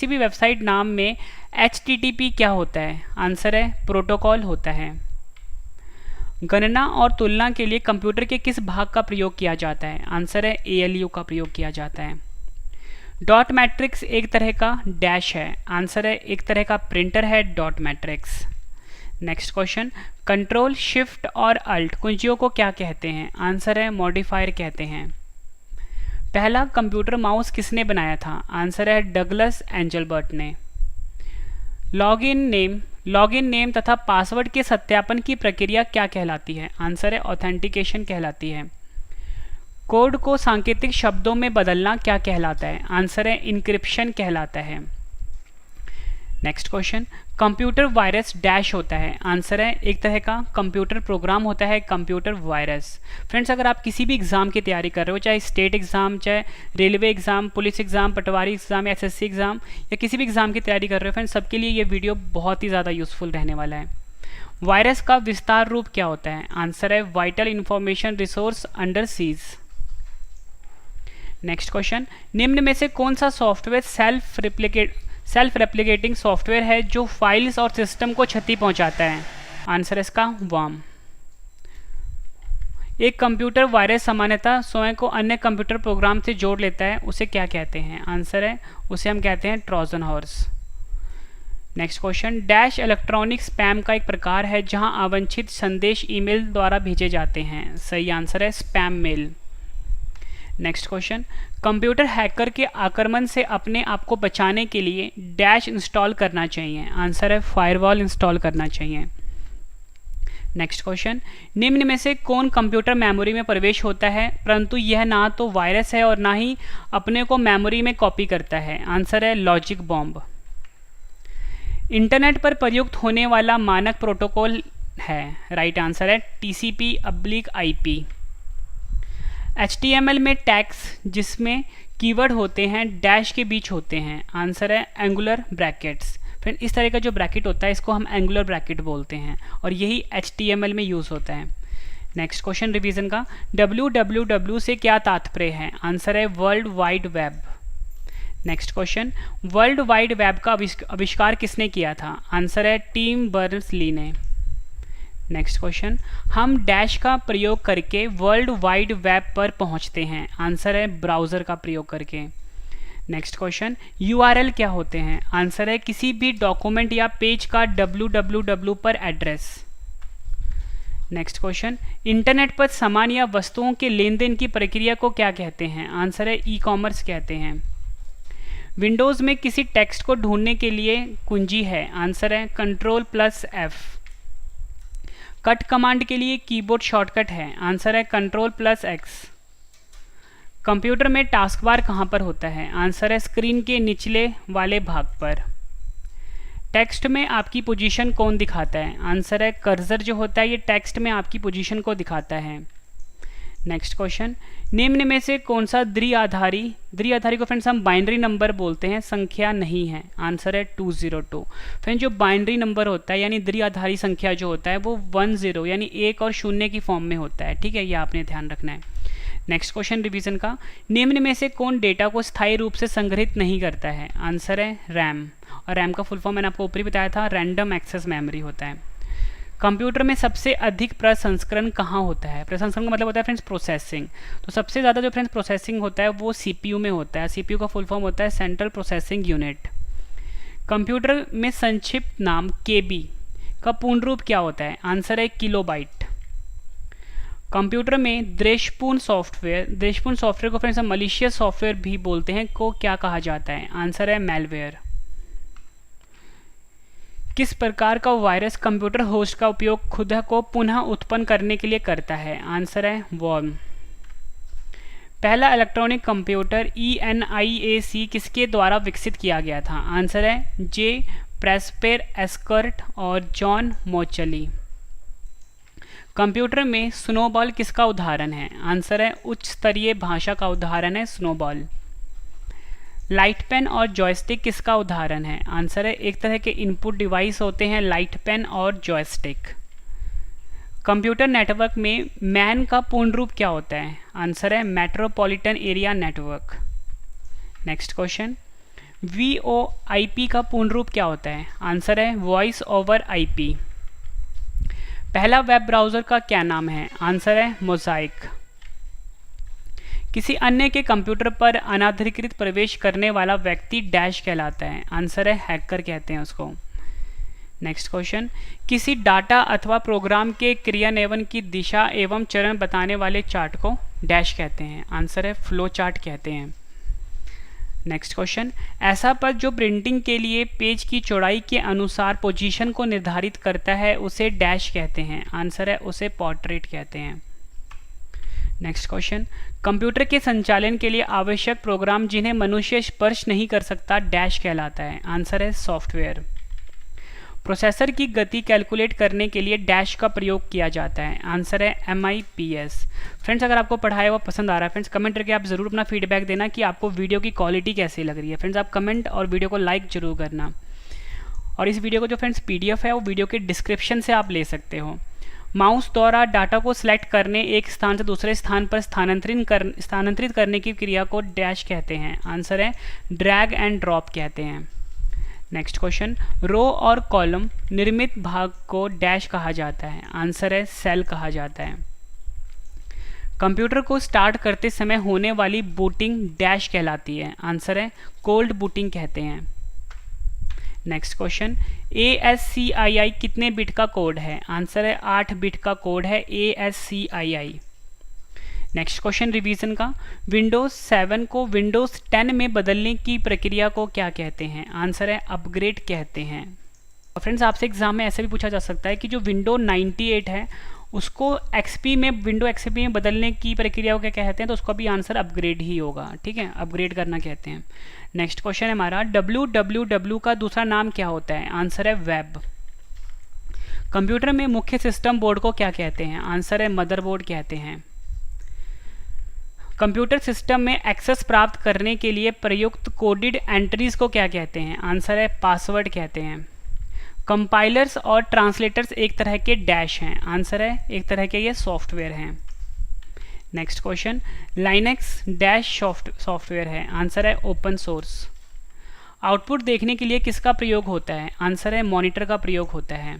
भी वेबसाइट नाम में HTTP क्या होता है? आंसर है प्रोटोकॉल होता है। गणना और तुलना के लिए कंप्यूटर के किस भाग का प्रयोग किया जाता है? आंसर है ALU का प्रयोग किया जाता है। डॉट मैट्रिक्स एक तरह का डैश है। आंसर है एक तरह का प्रिंटर है dot matrix. Next question, control shift और अल्ट कुंजियों को क्या कहते हैं? आंसर है मॉडिफायर कहते हैं। पहला कंप्यूटर माउस किसने बनाया था? आंसर है डगलस एंजलबर्ट ने। लॉगिन नेम तथा पासवर्ड के सत्यापन की प्रक्रिया क्या कहलाती है? आंसर है ऑथेंटिकेशन कहलाती है। कोड को सांकेतिक शब्दों में बदलना क्या कहलाता है? आंसर है इनक्रिप्शन कहलाता है। Next question, computer virus dash होता है? आंसर है एक तरह का कंप्यूटर प्रोग्राम होता है कंप्यूटर वायरस। फ्रेंड्स, अगर आप किसी भी एग्जाम की तैयारी कर रहे हो, चाहे स्टेट एग्जाम, चाहे रेलवे एग्जाम, पुलिस एग्जाम, पटवारी एग्जाम, SSC एग्जाम, या किसी भी एग्जाम की तैयारी कर रहे हो फ्रेंड्स, सबके लिए ये वीडियो बहुत ही ज़्यादा यूजफुल रहने वाला है। वायरस का विस्तार रूप क्या होता है? आंसर है vital information resource under seize. Next question, निम्न में से कौन सा सॉफ्टवेयर सेल्फ रेप्लिकेटिंग सॉफ्टवेयर है जो फाइल्स और सिस्टम को क्षति पहुंचाता है? आंसर है इसका वर्म। एक कंप्यूटर वायरस सामान्यतः स्वयं को अन्य कंप्यूटर प्रोग्राम से जोड़ लेता है, उसे क्या कहते हैं? आंसर है उसे हम कहते हैं Trojan horse. Next question, dash electronic spam का एक प्रकार है जहां अवांछित संदेश ईमेल द्वारा भेजे जाते हैं। सही आंसर है spam mail. Next question, computer hacker के आक्रमण से अपने आप को बचाने के लिए डैश इंस्टॉल करना चाहिए। आंसर है फायरवॉल इंस्टॉल करना चाहिए। नेक्स्ट क्वेश्चन, निम्न में से कौन कंप्यूटर मेमोरी में प्रवेश होता है परंतु यह ना तो वायरस है और ना ही अपने को मेमोरी में कॉपी करता है? आंसर है लॉजिक बॉम्ब। इंटरनेट पर प्रयुक्त होने वाला मानक प्रोटोकॉल है? राइट आंसर है TCP/IP। HTML में टैग्स जिसमें कीवर्ड होते हैं डैश के बीच होते हैं। आंसर है एंगुलर ब्रैकेट्स। फ्रेंड, इस तरह का जो ब्रैकेट होता है इसको हम एंगुलर ब्रैकेट बोलते हैं और यही HTML में यूज़ होता है। नेक्स्ट क्वेश्चन रिवीजन का, www से क्या तात्पर्य है? आंसर है world wide web. Next question, world wide web का आविष्कार किसने किया था? आंसर है टिम बर्नर्स-ली ने। नेक्स्ट क्वेश्चन, हम डैश का प्रयोग करके वर्ल्ड वाइड वेब पर पहुंचते हैं। आंसर है ब्राउज़र का प्रयोग करके। नेक्स्ट क्वेश्चन, URL क्या होते हैं? आंसर है किसी भी डॉक्यूमेंट या पेज का www पर एड्रेस। नेक्स्ट क्वेश्चन, इंटरनेट पर सामान या वस्तुओं के लेन देन की प्रक्रिया को क्या कहते हैं? आंसर है ई-कॉमर्स कहते हैं। विंडोज़ में किसी टेक्स्ट को ढूंढने के लिए कुंजी है? आंसर है Ctrl+F। कट कमांड के लिए कीबोर्ड शॉर्टकट है? आंसर है Ctrl+X। कंप्यूटर में टास्क बार कहाँ पर होता है? आंसर है स्क्रीन के निचले वाले भाग पर। टेक्स्ट में आपकी पोजीशन कौन दिखाता है? आंसर है कर्सर जो होता है ये टेक्स्ट में आपकी पोजीशन को दिखाता है। नेक्स्ट क्वेश्चन, निम्न में से कौन सा द्विआधारी को फ्रेंड्स हम बाइनरी नंबर बोलते हैं, संख्या नहीं है? आंसर है 202। फ्रेंड्स जो बाइनरी नंबर होता है यानी द्विआधारी संख्या जो होता है वो 10 यानी 1 और 0 की फॉर्म में होता है, ठीक है, ये आपने ध्यान रखना है। नेक्स्ट क्वेश्चन रिवीजन का, निम्न में से कौन डेटा को स्थायी रूप से संग्रहित नहीं करता है? आंसर है रैम, और रैम का फुल फॉर्म मैंने आपको ऊपर ही बताया था, रैंडम एक्सेस मेमोरी होता है। कंप्यूटर में सबसे अधिक प्रसंस्करण कहाँ होता है? प्रसंस्करण का मतलब होता है फ्रेंड्स प्रोसेसिंग। तो सबसे ज़्यादा जो फ्रेंड्स प्रोसेसिंग होता है वो सीपीयू में होता है। सीपीयू का फुल फॉर्म होता है सेंट्रल प्रोसेसिंग यूनिट। कंप्यूटर में संक्षिप्त नाम केबी का पूर्ण रूप क्या होता है? आंसर है किलोबाइट। कंप्यूटर में द्वेषपूर्ण सॉफ्टवेयर को फ्रेंड्स हम मलिशियस सॉफ्टवेयर भी बोलते हैं, को क्या कहा जाता है? आंसर है मैलवेयर। किस प्रकार का वायरस कंप्यूटर होस्ट का उपयोग खुद को पुनः उत्पन्न करने के लिए करता है? आंसर है वर्म। पहला इलेक्ट्रॉनिक कंप्यूटर ENIAC किसके द्वारा विकसित किया गया था? आंसर है जे प्रेस्पेर एस्कर्ट और जॉन मोचली। कंप्यूटर में स्नोबॉल किसका उदाहरण है? आंसर है उच्च स्तरीय भाषा का उदाहरण है स्नोबॉल। लाइट पेन और जॉयस्टिक किसका उदाहरण है? आंसर है एक तरह के इनपुट डिवाइस होते हैं लाइट पेन और जॉयस्टिक। कंप्यूटर नेटवर्क में मैन का पूर्ण रूप क्या होता है? आंसर है metropolitan area network. Next question, VoIP का पूर्ण रूप क्या होता है? आंसर है वॉइस ओवर IP। पहला वेब ब्राउज़र का क्या नाम है? आंसर है मोज़ाइक। किसी अन्य के कंप्यूटर पर अनाधिकृत प्रवेश करने वाला व्यक्ति डैश कहलाता है? आंसर है हैकर कहते हैं उसको। नेक्स्ट क्वेश्चन, किसी डाटा अथवा प्रोग्राम के क्रियान्वयन की दिशा एवं चरण बताने वाले चार्ट को डैश कहते हैं? आंसर है फ्लो चार्ट कहते हैं। नेक्स्ट क्वेश्चन, ऐसा पद जो प्रिंटिंग के लिए पेज की चौड़ाई के अनुसार पोजीशन को निर्धारित करता है उसे डैश कहते हैं? आंसर है उसे पोर्ट्रेट कहते हैं। नेक्स्ट क्वेश्चन, कंप्यूटर के संचालन के लिए आवश्यक प्रोग्राम जिन्हें मनुष्य स्पर्श नहीं कर सकता डैश कहलाता है? आंसर है सॉफ्टवेयर। प्रोसेसर की गति कैलकुलेट करने के लिए डैश का प्रयोग किया जाता है? आंसर है MIPS। फ्रेंड्स अगर आपको पढ़ाया हुआ पसंद आ रहा है फ्रेंड्स कमेंट करके आप ज़रूर अपना फीडबैक देना कि आपको वीडियो की क्वालिटी कैसी लग रही है। फ्रेंड्स आप कमेंट और वीडियो को लाइक जरूर करना। और इस वीडियो को जो फ्रेंड्स PDF है वो वीडियो के डिस्क्रिप्शन से आप ले सकते हो। माउस द्वारा डाटा को सिलेक्ट करने एक स्थान से दूसरे स्थान पर स्थानांतरित करने की क्रिया को डैश कहते हैं? आंसर है ड्रैग एंड ड्रॉप कहते हैं। नेक्स्ट क्वेश्चन, रो और कॉलम निर्मित भाग को डैश कहा जाता है? आंसर है सेल कहा जाता है। कंप्यूटर को स्टार्ट करते समय होने वाली बूटिंग डैश कहलाती है? आंसर है कोल्ड बूटिंग कहते हैं। नेक्स्ट क्वेश्चन, ASCII कितने बिट का कोड है? आंसर है 8 बिट का कोड है ASCII। नेक्स्ट क्वेश्चन रिवीजन का, विंडोज 7 को विंडोज 10 में बदलने की प्रक्रिया को क्या कहते हैं? आंसर है अपग्रेड कहते हैं। और फ्रेंड्स आपसे एग्जाम में ऐसे भी पूछा जा सकता है कि जो विंडो 98 है उसको विंडो XP में बदलने की प्रक्रिया को क्या कहते हैं? तो उसका भी आंसर अपग्रेड ही होगा, ठीक है, अपग्रेड करना कहते हैं। नेक्स्ट क्वेश्चन है हमारा, www का दूसरा नाम क्या होता है? आंसर है वेब। कंप्यूटर में मुख्य सिस्टम बोर्ड को क्या कहते हैं? आंसर है मदरबोर्ड कहते हैं। कंप्यूटर सिस्टम में एक्सेस प्राप्त करने के लिए प्रयुक्त कोडेड एंट्रीज को क्या कहते हैं? आंसर है पासवर्ड कहते हैं। कंपाइलर्स और ट्रांसलेटर्स एक तरह के डैश हैं? आंसर है एक तरह के ये सॉफ्टवेयर हैं। Next question, Linux dash software है? आंसर है ओपन सोर्स। आउटपुट देखने के लिए किसका प्रयोग होता है? आंसर है मॉनिटर का प्रयोग होता है।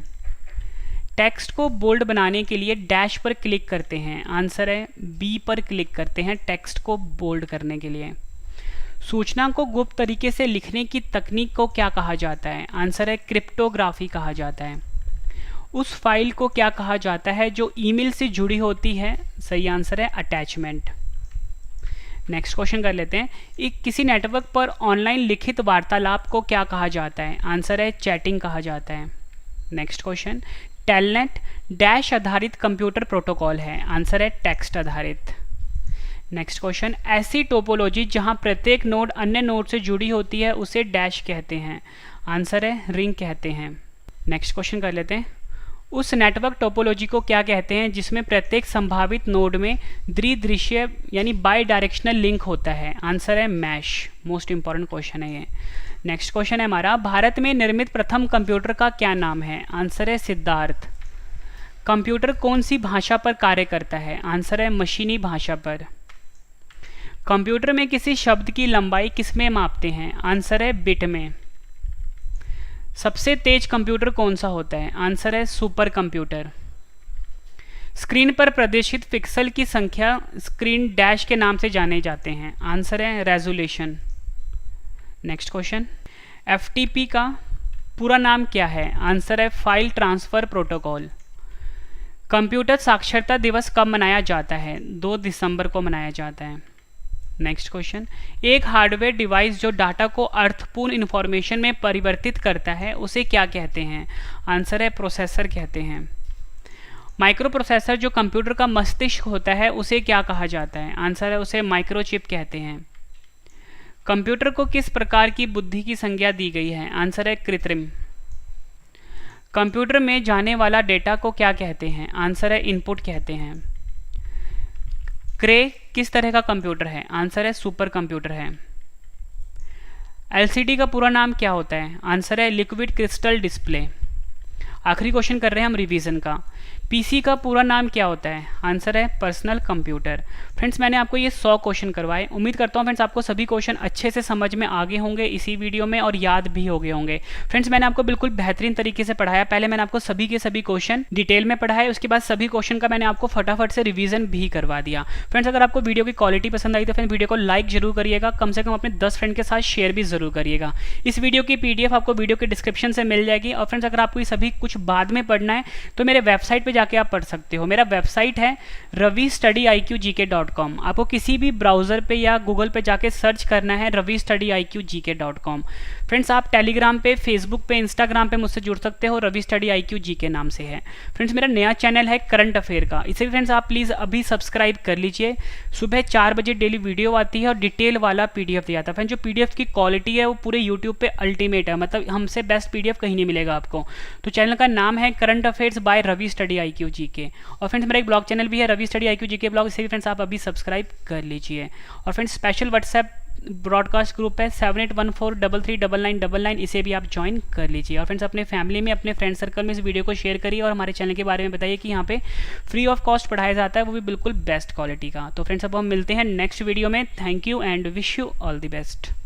टेक्स्ट को बोल्ड बनाने के लिए डैश पर क्लिक करते हैं? आंसर है B पर क्लिक करते हैं टेक्स्ट को बोल्ड करने के लिए। सूचना को गुप्त तरीके से लिखने की तकनीक को क्या कहा जाता है? आंसर है क्रिप्टोग्राफी कहा जाता है। उस फाइल को क्या कहा जाता है जो ईमेल से जुड़ी होती है? सही आंसर है अटैचमेंट। नेक्स्ट क्वेश्चन कर लेते हैं, किसी नेटवर्क पर ऑनलाइन लिखित वार्तालाप को क्या कहा जाता है? आंसर है चैटिंग कहा जाता है। नेक्स्ट क्वेश्चन, टेलनेट डैश आधारित कंप्यूटर प्रोटोकॉल है? आंसर है टेक्स्ट आधारित। नेक्स्ट क्वेश्चन, ऐसी टोपोलॉजी जहां प्रत्येक नोड अन्य नोड से जुड़ी होती है उसे डैश कहते हैं। आंसर है रिंग कहते हैं। नेक्स्ट क्वेश्चन कर लेते हैं, उस नेटवर्क टोपोलॉजी को क्या कहते हैं जिसमें प्रत्येक संभावित नोड में द्विदृश्य यानी बाई डायरेक्शनल लिंक होता है। आंसर है मैश। मोस्ट इंपॉर्टेंट क्वेश्चन है ये। नेक्स्ट क्वेश्चन है हमारा, भारत में निर्मित प्रथम कंप्यूटर का क्या नाम है। आंसर है सिद्धार्थ। कंप्यूटर कौन सी भाषा पर कार्य करता है। आंसर है मशीनी भाषा पर। कंप्यूटर में किसी शब्द की लंबाई किसमें मापते हैं। आंसर है बिट में। सबसे तेज कंप्यूटर कौन सा होता है। आंसर है सुपर कंप्यूटर। स्क्रीन पर प्रदर्शित पिक्सल की संख्या स्क्रीन डैश के नाम से जाने जाते हैं। आंसर है रेजोल्यूशन। नेक्स्ट क्वेश्चन, एफटीपी का पूरा नाम क्या है। आंसर है फाइल ट्रांसफर प्रोटोकॉल। कंप्यूटर साक्षरता दिवस कब मनाया जाता है। 2 दिसंबर को मनाया जाता है। नेक्स्ट क्वेश्चन, एक हार्डवेयर डिवाइस जो डाटा को अर्थपूर्ण इंफॉर्मेशन में परिवर्तित करता है उसे क्या कहते हैं। आंसर है प्रोसेसर कहते हैं। माइक्रो प्रोसेसर जो कंप्यूटर का मस्तिष्क होता है उसे क्या कहा जाता है। आंसर है उसे माइक्रोचिप कहते हैं। कंप्यूटर को किस प्रकार की बुद्धि की संज्ञा दी गई है। आंसर है कृत्रिम। कंप्यूटर में जाने वाला डेटा को क्या कहते हैं। आंसर है इनपुट कहते हैं। क्रे किस तरह का कंप्यूटर है। आंसर है सुपर कंप्यूटर है। एलसीडी का पूरा नाम क्या होता है। आंसर है लिक्विड क्रिस्टल डिस्प्ले। आखिरी क्वेश्चन कर रहे हैं हम रिवीजन का, पीसी का पूरा नाम क्या होता है। आंसर है पर्सनल कंप्यूटर। फ्रेंड्स मैंने आपको ये 100 क्वेश्चन करवाए। उम्मीद करता हूँ फ्रेंड्स आपको सभी क्वेश्चन अच्छे से समझ में आ गए होंगे इसी वीडियो में और याद भी हो गए होंगे। फ्रेंड्स मैंने आपको बिल्कुल बेहतरीन तरीके से पढ़ाया। पहले मैंने आपको सभी के सभी क्वेश्चन डिटेल में पढ़ाए, उसके बाद सभी क्वेश्चन का मैंने आपको फटाफट से रिवीजन भी करवा दिया। फ्रेंड्स अगर आपको वीडियो की क्वालिटी पसंद आई तो फ्रेंड्स वीडियो को लाइक जरूर करिएगा, कम से कम अपने 10 फ्रेंड के साथ शेयर भी जरूर करिएगा। इस वीडियो की पीडीएफ आपको वीडियो के डिस्क्रिप्शन से मिल जाएगी। और फ्रेंड्स अगर आपको ये सभी कुछ बाद में पढ़ना है तो मेरे वेबसाइट पे जाके आप पढ़ सकते हो। मेरा वेबसाइट है ravistudyIQgk.com। आपको किसी भी ब्राउजर पे या गूगल पे जाके सर्च करना है ravistudyIQgk.com। फ्रेंड्स आप टेलीग्राम पे, फेसबुक पे, इंस्टाग्राम पे मुझसे जुड़ सकते हो। रवि स्टडी IQ GK नाम से है। फ्रेंड्स मेरा नया चैनल है करंट अफेयर का, इसे भी फ्रेंड्स आप प्लीज़ अभी सब्सक्राइब कर लीजिए। सुबह 4 बजे डेली वीडियो आती है और डिटेल वाला पीडीएफ दिया था। फ्रेंड्स जो पीडीएफ की क्वालिटी है वो पूरे यूट्यूब पे अल्टीमेट है, मतलब हमसे बेस्ट पीडीएफ कहीं नहीं मिलेगा आपको। तो चैनल का नाम है current affairs by Ravi study IQ GK। और फ्रेंड्स मेरा एक ब्लॉग चैनल भी है Ravi study IQ GK blog, इसे भी फ्रेंड्स आप अभी सब्सक्राइब कर लीजिए। और friends special WhatsApp broadcast group है 7814339999, इसे भी आप ज्वाइन कर लीजिए। और फ्रेंड्स अपने फैमिली में, अपने फ्रेंड सर्कल में इस वीडियो को शेयर करिए और हमारे चैनल के बारे में बताइए कि यहाँ पे फ्री ऑफ कॉस्ट पढ़ाया जाता है, वो भी बिल्कुल बेस्ट क्वालिटी का। तो फ्रेंड्स अब हम मिलते हैं नेक्स्ट वीडियो में। Thank you and wish you all the best.